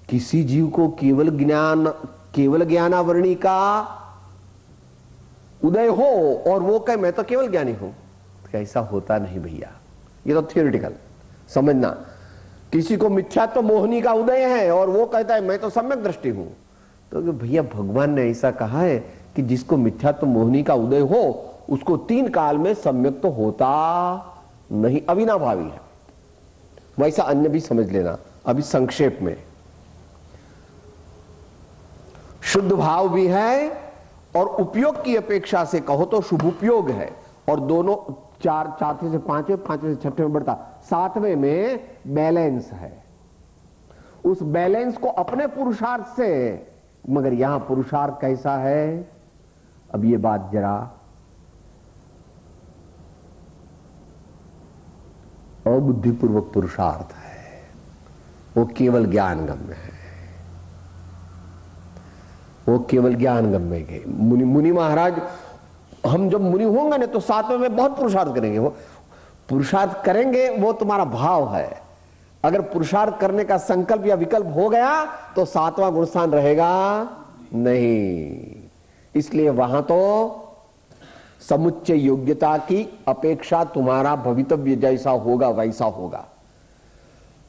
[SPEAKER 2] किसी जीव को केवल ज्ञानावरणी का उदय हो और वो कहे मैं तो केवल ज्ञानी हूं, तो ऐसा होता नहीं भैया। ये तो थियोरिटिकल समझना। किसी को मिथ्यात्व मोहिनी का उदय है और वो कहता है मैं तो सम्यक दृष्टि हूं, तो भैया भगवान ने ऐसा कहा है कि जिसको मिथ्यात्व मोहिनी का उदय हो उसको 3 काल में सम्यक तो होता नहीं, अविनाभावी है। वैसा अन्य भी समझ लेना। अभी संक्षेप में, शुद्ध भाव भी है और उपयोग की अपेक्षा से कहो तो शुभ उपयोग है। और दोनों चौथे से पांचवें, पांचवें से छठवें में बढ़ता, सातवें में बैलेंस है। उस बैलेंस को अपने पुरुषार्थ से, मगर यहां पुरुषार्थ कैसा है? अब ये बात जरा अबुद्धिपूर्वक पुरुषार्थ है, वो केवल ज्ञान गम्य है, वो केवल ज्ञान गम्य है। मुनि महाराज, हम जब मुनि होंगे ना तो सातवें में बहुत पुरुषार्थ करेंगे। वो पुरुषार्थ करेंगे, वो तुम्हारा भाव है। अगर पुरुषार्थ करने का संकल्प या विकल्प हो गया तो सातवां गुण स्थान रहेगा नहीं। इसलिए वहां तो समुच्चय योग्यता की अपेक्षा तुम्हारा भवितव्य जैसा होगा वैसा होगा।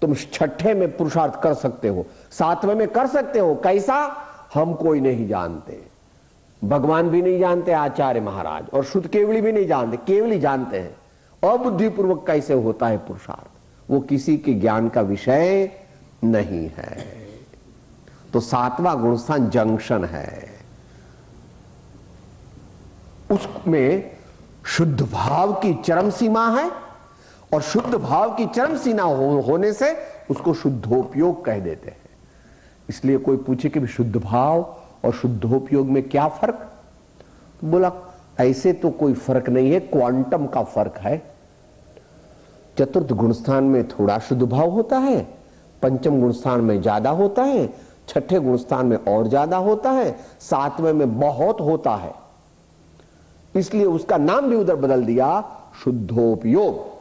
[SPEAKER 2] तुम छठे में पुरुषार्थ कर सकते हो, सातवें में कर सकते हो, कैसा हम कोई नहीं जानते, भगवान भी नहीं जानते, आचार्य महाराज और शुद्ध केवली भी नहीं जानते, केवली जानते हैं। अबुद्धिपूर्वक कैसे होता है पुरुषार्थ, वो किसी के ज्ञान का विषय नहीं है। तो सातवां गुण स्थान जंक्शन है, उसमें शुद्ध भाव की चरम सीमा है, और शुद्ध भाव की चरम सीमा होने से उसको शुद्धोपयोग कह देते हैं। इसलिए कोई पूछे कि शुद्ध भाव और शुद्धोपयोग में क्या फर्क, तो बोला ऐसे तो कोई फर्क नहीं है, क्वांटम का फर्क है। चतुर्थ गुणस्थान में थोड़ा शुद्ध भाव होता है, पंचम गुणस्थान में ज्यादा होता है, छठे गुणस्थान में और ज्यादा होता है, सातवें में बहुत होता है। इसलिए उसका नाम भी उधर बदल दिया शुद्धोपयोग।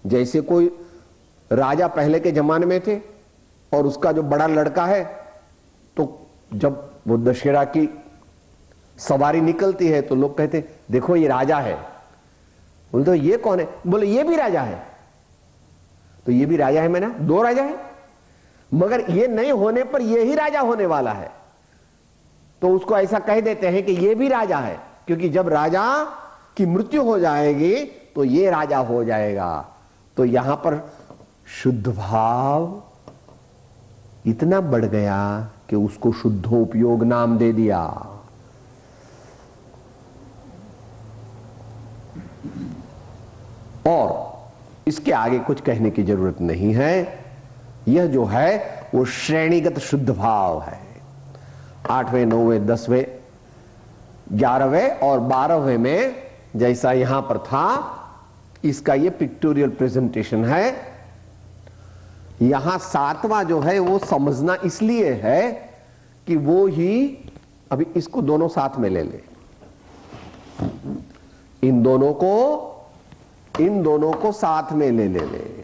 [SPEAKER 2] जैसे कोई राजा पहले के जमाने में थे और उसका जो बड़ा लड़का है, तो जब वो दशहरा की सवारी निकलती है तो लोग कहते देखो ये राजा है। बोले तो ये कौन है, बोले ये भी राजा है। तो ये भी राजा है, मैंने दो राजा है, मगर ये नहीं होने पर ये ही राजा होने वाला है। तो उसको ऐसा कह देते हैं कि ये भी राजा है, क्योंकि जब राजा की मृत्यु हो जाएगी तो ये राजा हो जाएगा। तो यहां पर शुद्ध भाव इतना बढ़ गया कि उसको शुद्धोपयोग नाम दे दिया। और इसके आगे कुछ कहने की जरूरत नहीं है। यह जो है वो श्रेणीगत शुद्ध भाव है। 8वें 9वें 10वें 11वें और 12वें में जैसा यहां पर था, इसका ये पिक्टोरियल प्रेजेंटेशन है। यहां 7वां जो है वो समझना इसलिए है कि वो ही, अभी इसको दोनों साथ में ले ले, इन दोनों को साथ में ले ले।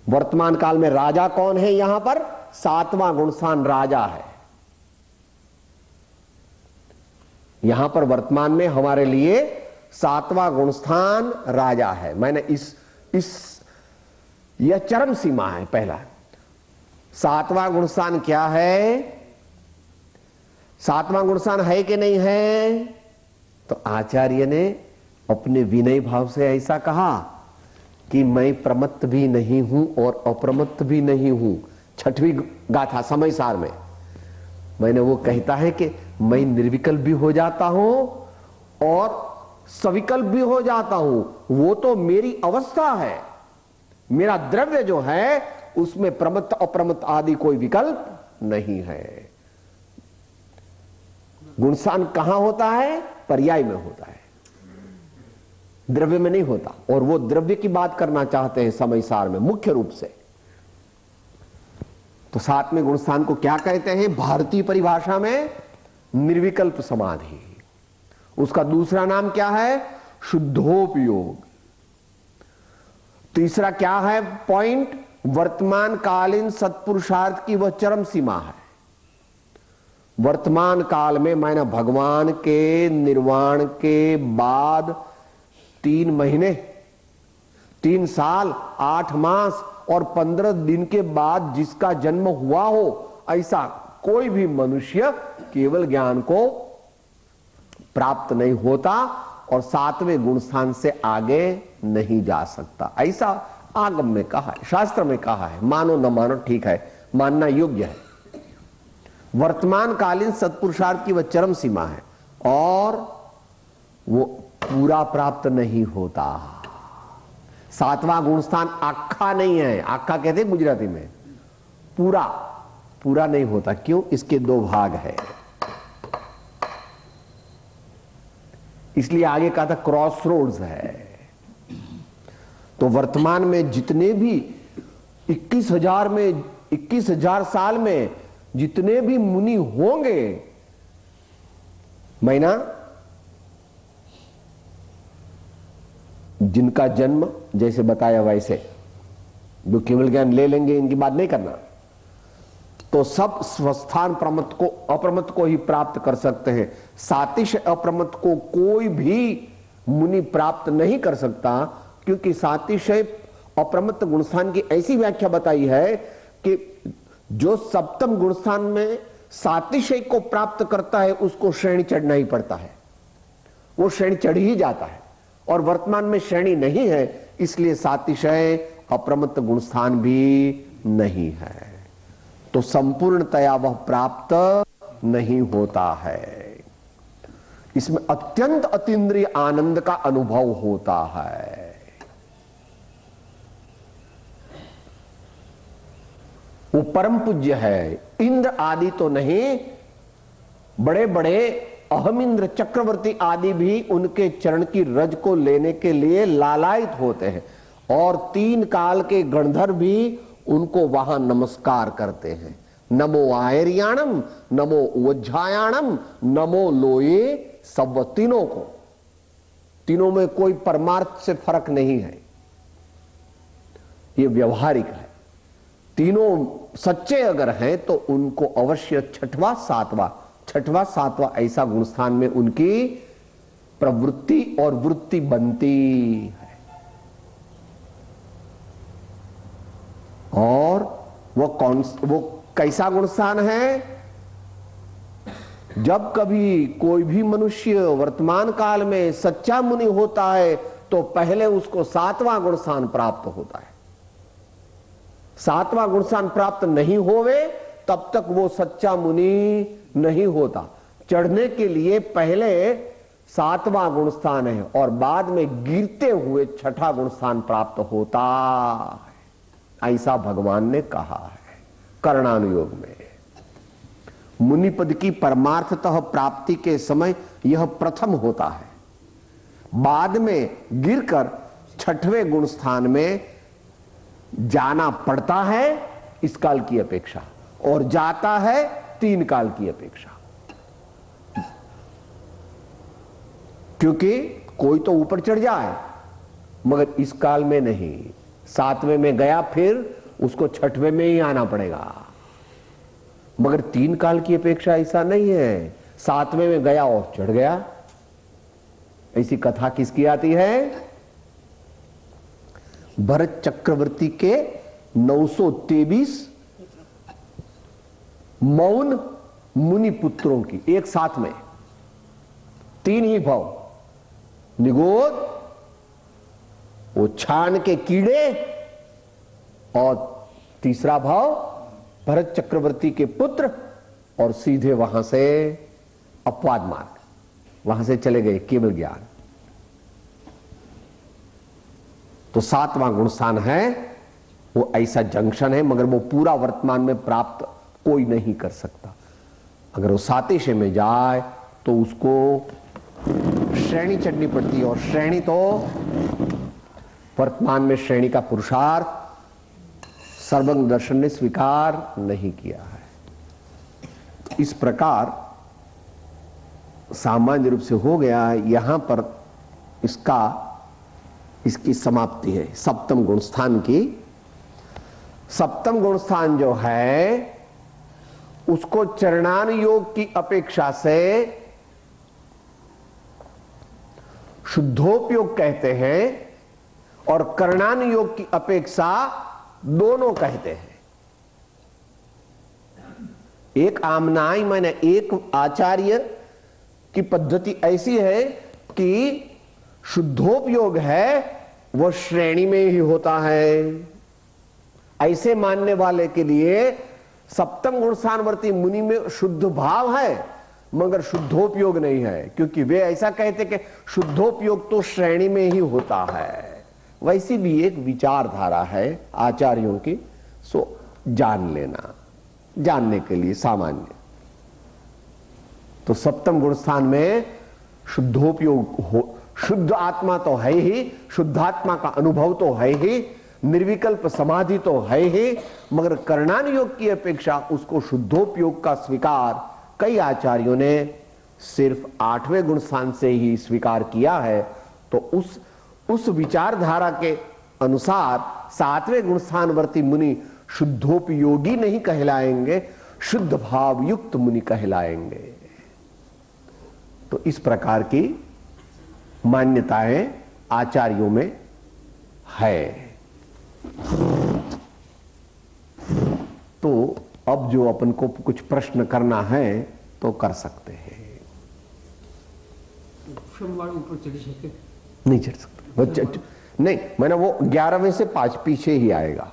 [SPEAKER 2] वर्तमान काल में राजा कौन है, यहां पर 7वां गुणस्थान राजा है। यहां पर वर्तमान में हमारे लिए 7वां गुणस्थान राजा है। मैंने यह चरम सीमा है। पहला 7वां गुणस्थान क्या है, 7वां गुणस्थान है कि नहीं है, तो आचार्य ने अपने विनय भाव से ऐसा कहा कि मैं प्रमत्त भी नहीं हूं और अप्रमत्त भी नहीं हूं। 6वीं गाथा समय सार में मैंने वो कहता है कि मैं निर्विकल्प भी हो जाता हूं और सविकल्प भी हो जाता हूं, वो तो मेरी अवस्था है। मेरा द्रव्य जो है उसमें प्रमत्त अप्रमत्त आदि कोई विकल्प नहीं है। गुणस्थान कहां होता है, पर्याय में होता है, द्रव्य में नहीं होता। और वो द्रव्य की बात करना चाहते हैं समय सार में मुख्य रूप से। तो 7वें गुणस्थान को क्या कहते हैं भारतीय परिभाषा में, निर्विकल्प समाधि। उसका दूसरा नाम क्या है, शुद्धोपयोग। तीसरा क्या है पॉइंट, वर्तमान कालीन सत्पुरुषार्थ की वह चरम सीमा है। वर्तमान काल में मैंने भगवान के निर्वाण के बाद 3 महीने, 3 साल, 8 मास और 15 दिन के बाद जिसका जन्म हुआ हो, ऐसा कोई भी मनुष्य केवल ज्ञान को प्राप्त नहीं होता और 7वें गुणस्थान से आगे नहीं जा सकता। ऐसा आगम में कहा है, शास्त्र में कहा है। मानो न मानो ठीक है, मानना योग्य है। वर्तमान कालीन सत्पुरुषार्थ की वह चरम सीमा है और वो पूरा प्राप्त नहीं होता। 7वां गुणस्थान आखा नहीं है, आखा कहते हैं गुजराती में, पूरा नहीं होता। क्यों, इसके 2 भाग है। इसलिए आगे कहा था क्रॉस रोड्स है। तो वर्तमान में जितने भी 21,000 साल में जितने भी मुनि होंगे, मैना जिनका जन्म जैसे बताया वैसे, जो केवल ज्ञान ले लेंगे इनकी बात नहीं करना, तो सब स्वस्थान प्रमत्त को अप्रमत्त को ही प्राप्त कर सकते हैं। सातिश अप्रमत्त को कोई भी मुनि प्राप्त नहीं कर सकता, क्योंकि सातिशय अप्रमत्त गुणस्थान की ऐसी व्याख्या बताई है कि जो 7वें गुणस्थान में सातिशय को प्राप्त करता है उसको श्रेणी चढ़ना ही पड़ता है। वो श्रेणी चढ़ ही जाता है। और वर्तमान में श्रेणी नहीं है, इसलिए सातिशय अप्रमत्त गुणस्थान भी नहीं है, तो संपूर्णतया वह प्राप्त नहीं होता है। इसमें अत्यंत अतीन्द्रिय आनंद का अनुभव होता है। वो परम पूज्य है, इंद्र आदि तो नहीं, बड़े बड़े अहम इंद्र चक्रवर्ती आदि भी उनके चरण की रज को लेने के लिए लालायित होते हैं, और 3 काल के गणधर भी उनको वहां नमस्कार करते हैं। नमो आयर्याणम, नमो वज्जायाणम, नमो लोये, सब तीनों को, तीनों में कोई परमार्थ से फर्क नहीं है, ये व्यवहारिक है। तीनों सच्चे अगर हैं तो उनको अवश्य छठवां सातवां ऐसा गुणस्थान में उनकी प्रवृत्ति और वृत्ति बनती है। और वो कैसा गुणस्थान है? जब कभी कोई भी मनुष्य वर्तमान काल में सच्चा मुनि होता है तो पहले उसको 7वां गुणस्थान प्राप्त होता है। 7वां गुणस्थान प्राप्त नहीं होवे तब तक वो सच्चा मुनि नहीं होता। चढ़ने के लिए पहले 7वां गुणस्थान है और बाद में गिरते हुए 6ठा गुणस्थान प्राप्त होता है, ऐसा भगवान ने कहा है कर्णानुयोग में। मुनिपद की परमार्थतः प्राप्ति के समय यह प्रथम होता है, बाद में गिरकर 6ठवें गुणस्थान में जाना पड़ता है इस काल की अपेक्षा, और जाता है 3 काल की अपेक्षा। क्योंकि कोई तो ऊपर चढ़ जाए, मगर इस काल में नहीं। 7वें में गया फिर उसको 6ठवें में ही आना पड़ेगा, मगर 3 काल की अपेक्षा ऐसा नहीं है। 7वें में गया और चढ़ गया। ऐसी कथा किसकी आती है? भरत चक्रवर्ती के 923 मौन मुनि पुत्रों की, एक साथ में 3 ही भाव, निगोद, वो छान के कीड़े, और तीसरा भाव भरत चक्रवर्ती के पुत्र, और सीधे वहां से अपवाद मार्ग, वहां से चले गए केवल ज्ञान। तो 7वां गुणस्थान है, वो ऐसा जंक्शन है, मगर वो पूरा वर्तमान में प्राप्त कोई नहीं कर सकता। अगर वो सातिशय में जाए तो उसको श्रेणी चढ़नी पड़ती है, और श्रेणी तो वर्तमान में श्रेणी का पुरुषार्थ सर्वज्ञ दर्शन ने स्वीकार नहीं किया है। इस प्रकार सामान्य रूप से हो गया। यहां पर इसकी समाप्ति है 7वें गुणस्थान की। 7वें गुणस्थान जो है उसको चरणान योग की अपेक्षा से शुद्धोपयोग कहते हैं, और कर्णान योग की अपेक्षा दोनों कहते हैं। एक आमनाई माने एक आचार्य की पद्धति ऐसी है कि शुद्धोपयोग है वो श्रेणी में ही होता है। ऐसे मानने वाले के लिए 7वें गुणस्थानवर्ती मुनि में शुद्ध भाव है, मगर शुद्धोपयोग नहीं है, क्योंकि वे ऐसा कहते कि शुद्धोपयोग तो श्रेणी में ही होता है। वैसी भी एक विचारधारा है आचार्यों की, सो जान लेना, जानने के लिए सामान्य। तो 7वें गुणस्थान में शुद्धोपयोग हो, शुद्ध आत्मा तो है ही, शुद्धात्मा का अनुभव तो है ही, निर्विकल्प समाधि तो है ही, मगर कर्णान योग की अपेक्षा उसको शुद्धोपयोग का स्वीकार कई आचार्यों ने सिर्फ 8वें गुणस्थान से ही स्वीकार किया है। तो उस विचारधारा के अनुसार 7वें गुणस्थानवर्ती मुनि शुद्धोपयोगी नहीं कहलाएंगे, शुद्ध भाव युक्त मुनि कहलाएंगे। तो इस प्रकार की मान्यताएं आचार्यों में है। तो अब जो अपन को कुछ प्रश्न करना है तो कर सकते हैं।
[SPEAKER 3] सूक्ष्म वाले ऊपर चढ़ सके
[SPEAKER 2] नहीं चढ़ सकते नहीं, मैंने वो 11वें से 5 पीछे ही आएगा,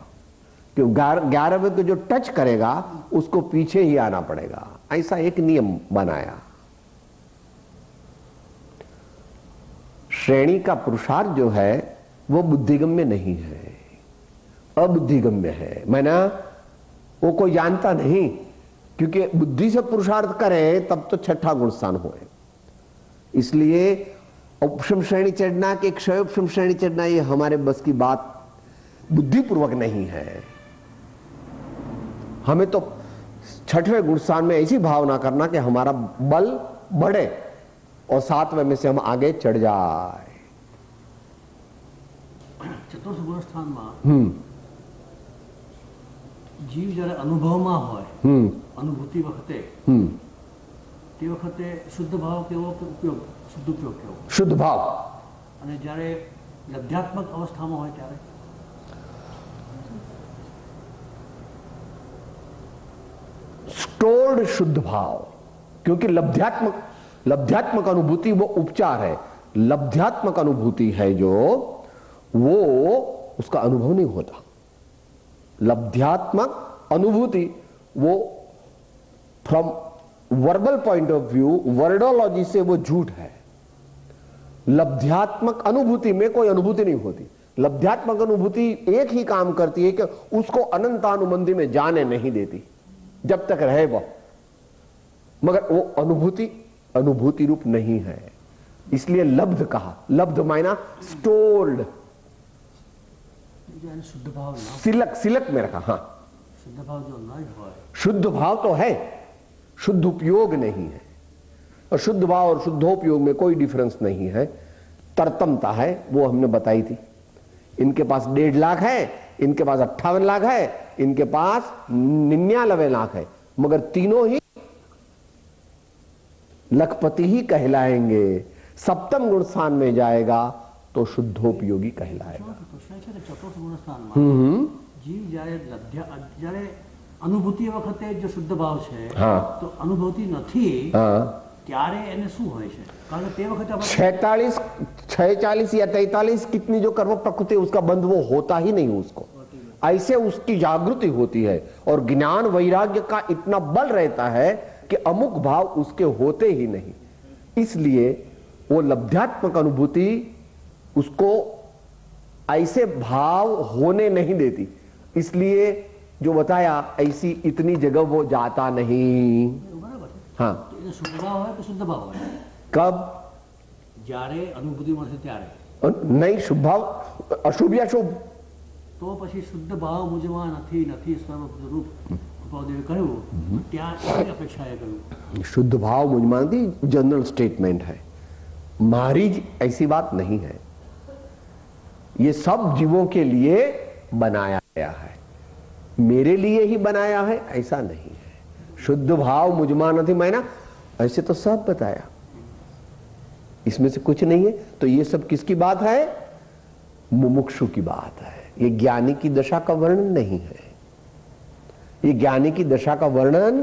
[SPEAKER 2] क्यों 11वें को जो टच करेगा उसको पीछे ही आना पड़ेगा, ऐसा एक नियम बनाया। श्रेणी का पुरुषार्थ जो है वो बुद्धिगम्य नहीं है, अबुद्धिगम्य है। मैंने वो कोई जानता नहीं, क्योंकि बुद्धि से पुरुषार्थ करें तब तो छठा गुण स्थान होए। इसलिए उपशम श्रेणी चढ़ना कि क्षयोपशम श्रेणी चढ़ना ये हमारे बस की बात बुद्धिपूर्वक नहीं है। हमें तो छठवें गुण स्थान में ऐसी भावना करना कि हमारा बल बढ़े और 7वें में से हम आगे चढ़ जाए।
[SPEAKER 3] चतुर्थ गुण स्थान में जीव जયારે અનુભવમાં હોય, અનુભૂતિ વખતે તે વખતે શુદ્ધ ભાવ કેવો ઉપયોગ, શુદ્ધ ઉપયોગ કેવો?
[SPEAKER 2] શુદ્ધ ભાવ
[SPEAKER 3] અને જ્યારે લબ્ધાત્મક અવસ્થામાં હોય ત્યારે
[SPEAKER 2] स्टोर्ड शुद्ध भाव, क्योंकि लब्ध्यात्मक अनुभूति वो उपचार है। लब्ध्यात्मक अनुभूति है जो वो उसका अनुभव नहीं होता। लब्ध्यात्मक अनुभूति वो from verbal point of view, wordology से वो झूठ है। लब्ध्यात्मक अनुभूति में कोई अनुभूति नहीं होती। लब्ध्यात्मक अनुभूति एक ही काम करती है कि उसको अनंतानुबंधी में जाने नहीं देती जब तक रहे वह, मगर वो अनुभूति रूप नहीं है, इसलिए लब्ध कहा। लब्ध मायना स्टोर्ड,
[SPEAKER 3] शुद्ध भाव
[SPEAKER 2] सिलक में रखा। हाँ,
[SPEAKER 3] शुद्ध भाव जो नहीं है,
[SPEAKER 2] शुद्ध भाव तो है, शुद्ध उपयोग नहीं है। और शुद्ध भाव और शुद्धोपयोग में कोई डिफरेंस नहीं है, तरतमता है, वो हमने बताई थी। इनके पास 1.5 लाख है, इनके पास 58 लाख है, इनके पास 99 लाख है, मगर तीनों ही लखपति ही कहलाएंगे। सप्तम गुण स्थान में जाएगा तो शुद्धोपयोगी कहलाएगा।
[SPEAKER 3] चतुर्थ गुण स्थान में जीव જ્યારે અનુભૂતિ વખતે જો શુદ્ધ ભાવ છે, તો અનુભૂતિ નથી ત્યારે એને શું હોય છે? કારણ કે તે વખતે
[SPEAKER 2] 46 या 43 कितनी जो कर्म प्रकृति उसका बंध वो होता ही नहीं उसको, ऐसे उसकी जागृति होती है। और ज्ञान वैराग्य का इतना बल रहता है कि अमुक भाव उसके होते ही नहीं, इसलिए वो लब्ध्यात्मक अनुभूति उसको ऐसे भाव होने नहीं देती। इसलिए जो बताया ऐसी इतनी जगह वो जाता नहीं। हाँ,
[SPEAKER 3] शुद्ध भाव है तो शुद्ध भाव है
[SPEAKER 2] कब?
[SPEAKER 3] જ્યારે અનુભૂતિ મળશે ત્યારે
[SPEAKER 2] नहीं। शुभ भाव अशुभ या शुभ
[SPEAKER 3] તો પછી શુદ્ધ ભાવ મુજમાં નથી નથી સ્વરૂપ કૃપાદેવે કહ્યું, ત્યાં એની અપેક્ષાએ કહ્યું
[SPEAKER 2] शुद्ध भाव मुझमान दी जनरल स्टेटमेंट है, मारी ऐसी बात नहीं है। ये सब जीवों के लिए बनाया गया है, मेरे लिए ही बनाया है ऐसा नहीं है। शुद्ध भाव मुझमा नहीं मैना, ऐसे तो सब बताया, इसमें से कुछ नहीं है। तो ये सब किसकी बात है? मुमुक्षु की बात है। ये ज्ञानी की दशा का वर्णन नहीं है, ये ज्ञानी की दशा का वर्णन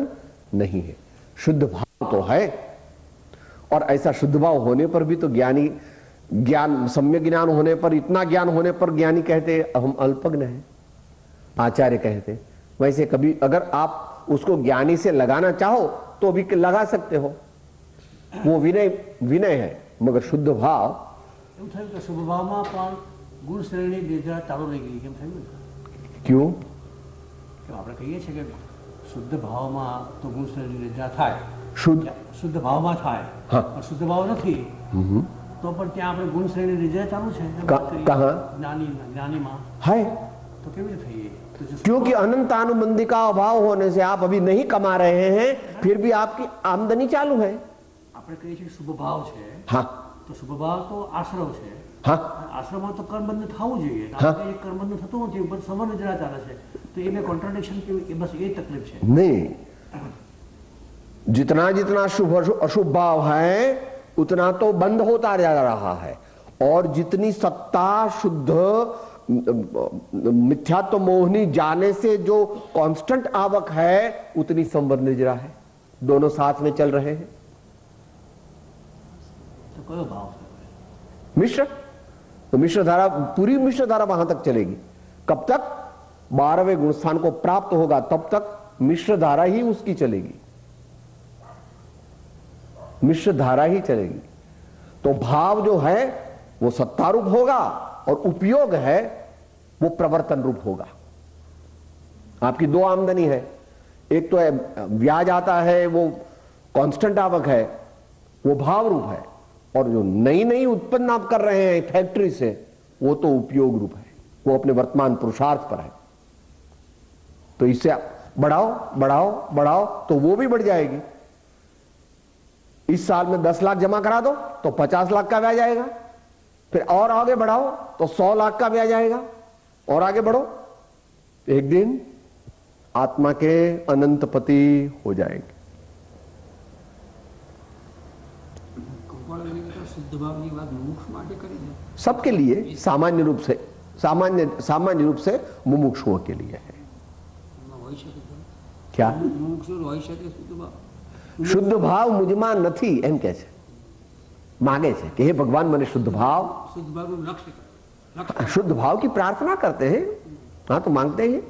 [SPEAKER 2] नहीं है। शुद्ध भाव तो है, और ऐसा शुद्ध भाव होने पर भी तो ज्ञानी, ज्ञान सम्यक ज्ञान होने पर, इतना ज्ञान होने पर ज्ञानी कहते हम अल्पज्ञ हैं, आचार्य कहते। वैसे कभी अगर आप उसको ज्ञानी से लगाना चाहो तो भी लगा सकते हो, वो विनय है। मगर शुद्ध भाव
[SPEAKER 3] એવું થયું કે શુભ ભાવમાં પણ ગુણ શ્રેણી નિદ્રા ચાલુ રહી ગઈ, કેમ થયું?
[SPEAKER 2] क्यों?
[SPEAKER 3] આપણે કહીએ છીએ કે શુદ્ધ ભાવમાં તો ગુણ શ્રેણી નિદ્રા થાય, શુદ્ધ ભાવમાં થાય, પણ શુદ્ધ ભાવ નથી તો પણ ત્યાં આપણે ગુણ શ્રેણી નિદ્રા ચાલુ છે।
[SPEAKER 2] कहाँ?
[SPEAKER 3] જ્ઞાનીમાં
[SPEAKER 2] है,
[SPEAKER 3] તો કેવી રીતે થઈ?
[SPEAKER 2] क्योंकि अनंतानुबंधी का अभाव होने से आप अभी नहीं कमा रहे हैं, फिर भी आपकी आमदनी चालू है।
[SPEAKER 3] આપણે કહીએ છીએ શુભ ભાવ છે,
[SPEAKER 2] हाँ,
[SPEAKER 3] તો શુભ ભાવ તો આશ્રવ છે,
[SPEAKER 2] हाँ,
[SPEAKER 3] આશ્રમમાં તો કર્મબંધ થવું જોઈએ, આપણે એક કર્મબંધ થતું નથી, બસ સમર નિદ્રા ચાલે છે, તો એ બે કોન્ટ્રાડિક્શન કે બસ એ તકલીફ છે।
[SPEAKER 2] नहीं, जितना जितना शुभ अशुभ भाव है उतना तो बंद होता जा रहा है, और जितनी सत्ता शुद्ध मिथ्यात्व मोहनी जाने से जो कांस्टेंट आवक है उतनी संवर निजरा है, दोनों साथ में चल रहे हैं।
[SPEAKER 3] तो कयो भाव है?
[SPEAKER 2] मिश्र। तो मिश्र धारा, पूरी मिश्र धारा वहां तक चलेगी। कब तक? 12वें गुण स्थान को प्राप्त होगा तब तक मिश्र धारा ही उसकी चलेगी, मिश्र धारा ही चलेगी। तो भाव जो है वो सत्तारूप होगा और उपयोग है वो प्रवर्तन रूप होगा। आपकी दो आमदनी है, एक तो ब्याज आता है वो कांस्टेंट आवक है, वो भाव रूप है, और जो नई नई उत्पन्न आप कर रहे हैं फैक्ट्री से वो तो उपयोग रूप है, वो अपने वर्तमान पुरुषार्थ पर है। तो इससे बढ़ाओ बढ़ाओ बढ़ाओ तो वो भी बढ़ जाएगी। इस साल में 10 लाख जमा करा दो तो 50 लाख का ब्याज आएगा, फिर और आगे बढ़ाओ तो 100 लाख का ब्याज आएगा, और आगे बढ़ो एक दिन आत्मा के अनंत पति हो जाएंगे।
[SPEAKER 3] शुद्ध भाव की बात मुमुक्षु माटे करी है,
[SPEAKER 2] सबके लिए सामान्य रूप से, सामान्य रूप से मुमुक्षुओं के लिए है। क्या शुद्ध भाव मुझમાં નથી એમ કહે છે, मांगे છે कि हे भगवान मैंने शुद्ध भाव की प्रार्थना करते हैं। हाँ तो मांगते हैं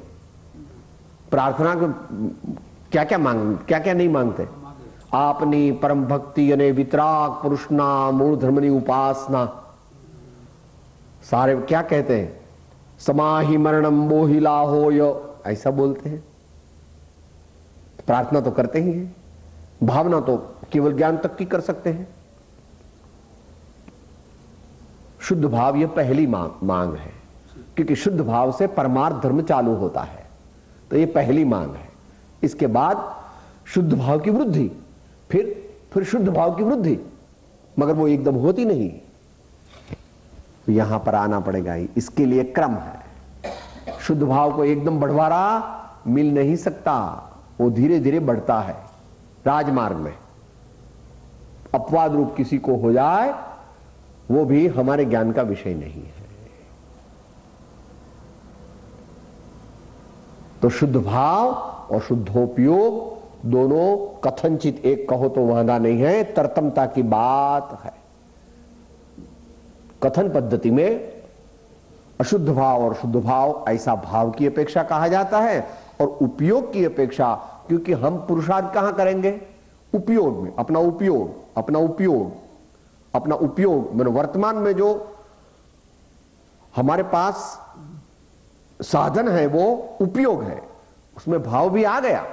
[SPEAKER 2] प्रार्थना को, क्या क्या नहीं मांगते? आपनी परम भक्ति અને वितराग पुरुषना मूल धर्मनी उपासना। सारे क्या कहते हैं? समाहि मरणम मोहिला होय, ऐसा बोलते हैं। प्रार्थना तो करते ही हैं, भावना तो केवल ज्ञान तक की कर सकते हैं। शुद्ध भाव यह पहली मांग है, क्योंकि शुद्ध भाव से परमार्थ धर्म चालू होता है, तो यह पहली मांग है। इसके बाद शुद्ध भाव की वृद्धि, फिर शुद्ध भाव की वृद्धि, मगर वो एकदम होती नहीं, यहां पर आना पड़ेगा ही। इसके लिए क्रम है। शुद्ध भाव को एकदम बढ़वारा मिल नहीं सकता, वो धीरे धीरे बढ़ता है राजमार्ग में। अपवाद रूप किसी को हो जाए वो भी हमारे ज्ञान का विषय नहीं है। तो शुद्ध भाव और शुद्धोपयोग दोनों कथनचित एक कहो तो वादा नहीं है, तरतमता की बात है। कथन पद्धति में अशुद्ध भाव और शुद्ध भाव ऐसा भाव की अपेक्षा कहा जाता है, और उपयोग की अपेक्षा, क्योंकि हम पुरुषार्थ कहां करेंगे? उपयोग में। अपना उपयोग मैंने वर्तमान में जो हमारे पास साधन है वो उपयोग है, उसमें भाव भी आ गया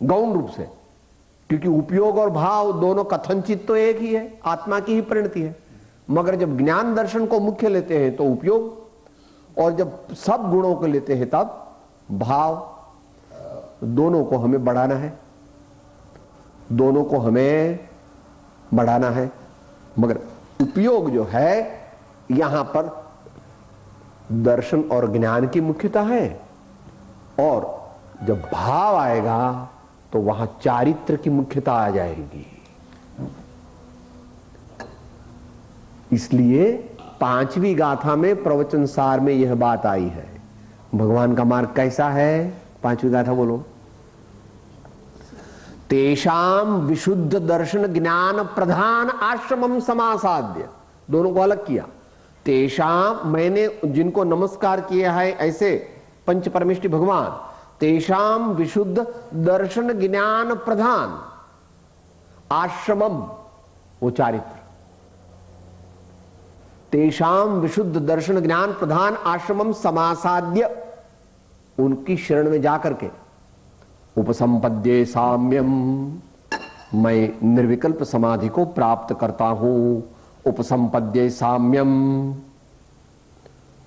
[SPEAKER 2] गौण रूप से, क्योंकि उपयोग और भाव दोनों कथनचित तो एक ही है, आत्मा की ही परिणति है। मगर जब ज्ञान दर्शन को मुख्य लेते हैं तो उपयोग, और जब सब गुणों को लेते हैं तब भाव। दोनों को हमें बढ़ाना है, दोनों को हमें बढ़ाना है, मगर उपयोग जो है यहां पर दर्शन और ज्ञान की मुख्यता है, और जब भाव आएगा तो वहां चारित्र की मुख्यता आ जाएगी। इसलिए 5वीं गाथा में प्रवचन सार में यह बात आई है। भगवान का मार्ग कैसा है? 5वीं गाथा बोलो। तेषाम विशुद्ध दर्शन ज्ञान प्रधान आश्रमम समासाद्य, दोनों को अलग किया। तेषाम, मैंने जिनको नमस्कार किया है ऐसे पंच परमेष्टि भगवान, तेषाम विशुद्ध दर्शन ज्ञान प्रधान आश्रमम, वो चारित्र। तेषाम विशुद्ध दर्शन ज्ञान प्रधान आश्रमम समासाद्य, उनकी शरण में जाकर के उपसंपद्ये साम्यम, मैं निर्विकल्प समाधि को प्राप्त करता हूं। उपसंपद्ये साम्यम,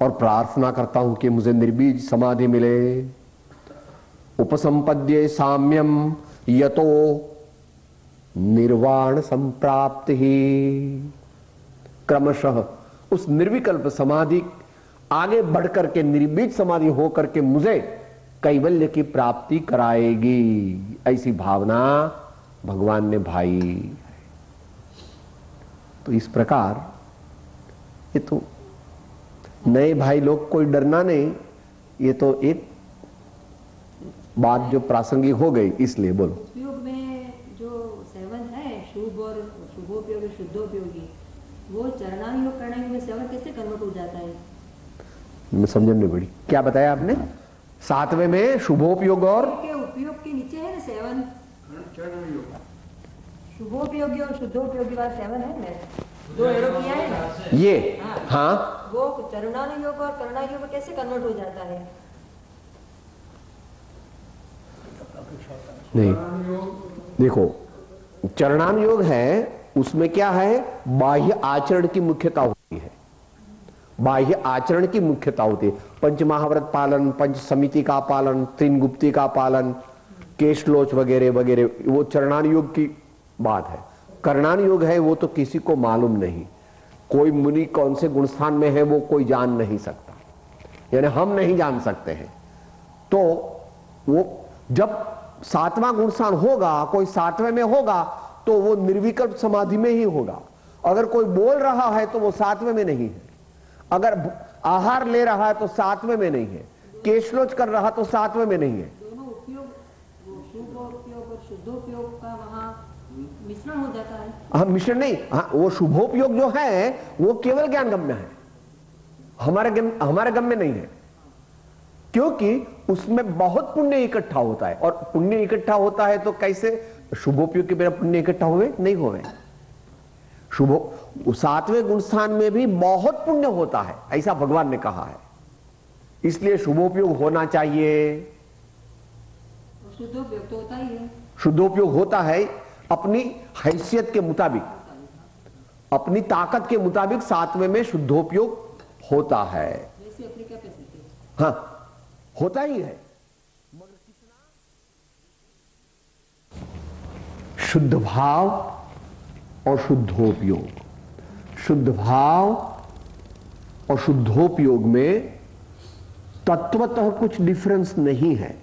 [SPEAKER 2] और प्रार्थना करता हूं कि मुझे निर्बीज समाधि मिले। उपसंपद्ये साम्यम यतो निर्वाण संप्राप्ति ही, क्रमशः उस निर्विकल्प समाधि आगे बढ़कर के निर्बीज समाधि होकर के मुझे कैवल्य की प्राप्ति कराएगी, ऐसी भावना भगवान ने भाई। तो इस प्रकार ये तो नए भाई लोग, कोई डरना नहीं, ये तो एक बात जो प्रासंगिक हो गई, इसलिए बोलो।
[SPEAKER 4] उपयोग में जो सेवन है शुभ और शुभोपयोगी शुद्धोपयोगी, वो चरणान योग प्राणायाम में सेवन कैसे कन्वर्ट हो जाता है?
[SPEAKER 2] मैं समझ नहीं पड़ी, क्या बताया आपने? 7वें में शुभोपयोग और
[SPEAKER 4] के उपयोग के नीचे है ना सेवन, शुभोपयोगी और शुद्धोपयोगी वाला सेवन है ना, 2 एरो किया है ना
[SPEAKER 2] ये। हाँ,
[SPEAKER 4] वो चरणान योग और करणान योग में कैसे कन्वर्ट हो जाता है?
[SPEAKER 2] नहीं देखो, चरणान योग है, उसमें क्या है, बाह्य आचरण की मुख्यता होती है। बाह्य आचरण की मुख्यता होती है। पंच महाव्रत पालन, पंच समिति का पालन, 3 गुप्ती का पालन, केशलोच वगैरह वगैरह, वो चरणान योग की बात है। करणान योग है वो तो किसी को मालूम नहीं, कोई मुनि कौन से गुणस्थान में है वो कोई जान नहीं सकता, यानी हम नहीं जान सकते हैं। तो वो जब 7वां गुणस्थान होगा, कोई 7वें में होगा, तो वो निर्विकल्प समाधि में ही होगा। अगर कोई बोल रहा है तो वो 7वें में नहीं है, अगर आहार ले रहा है तो 7वें में नहीं है, केशलोच कर रहा तो 7वें में नहीं है।
[SPEAKER 4] दोनों उपयोग, वो शुभोपयोग और शुद्धोपयोग का वहाँ मिश्रण हो जाता है।
[SPEAKER 2] हाँ, मिश्रण नहीं, हाँ, वो शुभोपयोग जो है वो केवल ज्ञान गम्य है, हमारे गम्य नहीं है, क्योंकि उसमें बहुत पुण्य इकट्ठा होता है। और पुण्य इकट्ठा होता है तो कैसे शुभोपयोग के बिना पुण्य इकट्ठा हुए? नहीं हुए। शुभो 7वें गुणस्थान में भी बहुत पुण्य होता है, ऐसा भगवान ने कहा है, इसलिए शुभोपयोग होना चाहिए।
[SPEAKER 4] शुद्धोपयोग तो होता ही है।
[SPEAKER 2] शुद्धोपयोग होता है अपनी हैसियत के मुताबिक, अपनी ताकत के मुताबिक 7वें में शुद्धोपयोग होता है।
[SPEAKER 4] जैसे अपनी कैपेसिटी,
[SPEAKER 2] हाँ, होता ही है। मगर कितना शुद्ध भाव और शुद्धोपयोग, शुद्ध भाव और शुद्धोपयोग में तत्वतः कुछ डिफरेंस नहीं है।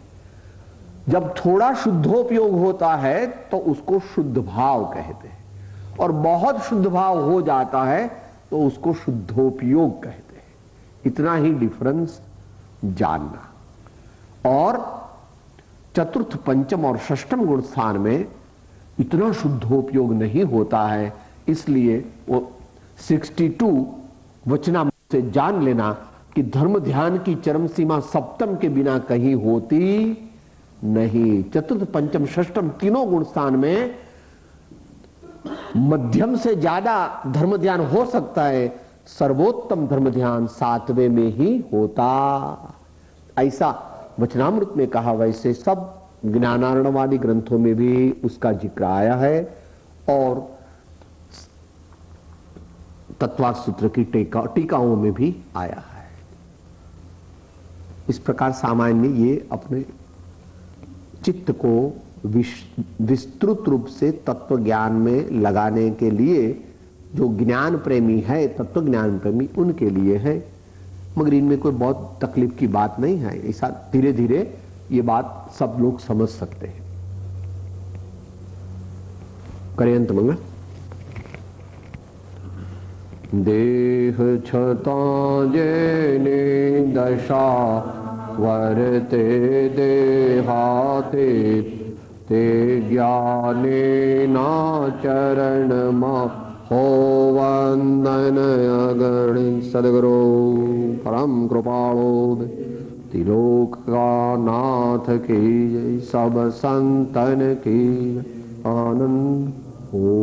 [SPEAKER 2] जब थोड़ा शुद्धोपयोग होता है तो उसको शुद्ध भाव कहते हैं, और बहुत शुद्ध भाव हो जाता है तो उसको शुद्धोपयोग कहते हैं। इतना ही डिफरेंस जानना। और चतुर्थ, पंचम और षष्ठम गुण स्थान में इतना शुद्धोपयोग नहीं होता है, इसलिए वो 62 वचनामृत से जान लेना कि धर्म ध्यान की चरम सीमा सप्तम के बिना कहीं होती नहीं। चतुर्थ, पंचम, षष्ठम तीनों गुण स्थान में मध्यम से ज्यादा धर्म ध्यान हो सकता है, सर्वोत्तम धर्म ध्यान 7वें में ही होता, ऐसा वचनामृत में कहा। वैसे सब ज्ञानार्णवादी ग्रंथों में भी उसका जिक्र आया है, और तत्वार्थ सूत्र की टीकाओं में भी आया है। इस प्रकार सामान्य ये अपने चित्त को विस्तृत रूप से तत्व ज्ञान में लगाने के लिए जो ज्ञान प्रेमी है, तत्व ज्ञान प्रेमी, उनके लिए है। मगर इनमें कोई बहुत तकलीफ की बात नहीं है, ऐसा धीरे धीरे ये बात सब लोग समझ सकते हैं। करें अंत मंगल। देह छता जेने दशा वर्ते देहाते ते ज्ञाने नाचरण हो वंदन अगणित सद्गुरु परम कृपालो तिलोक का नाथ की जय, सब संतन की आनंद हो।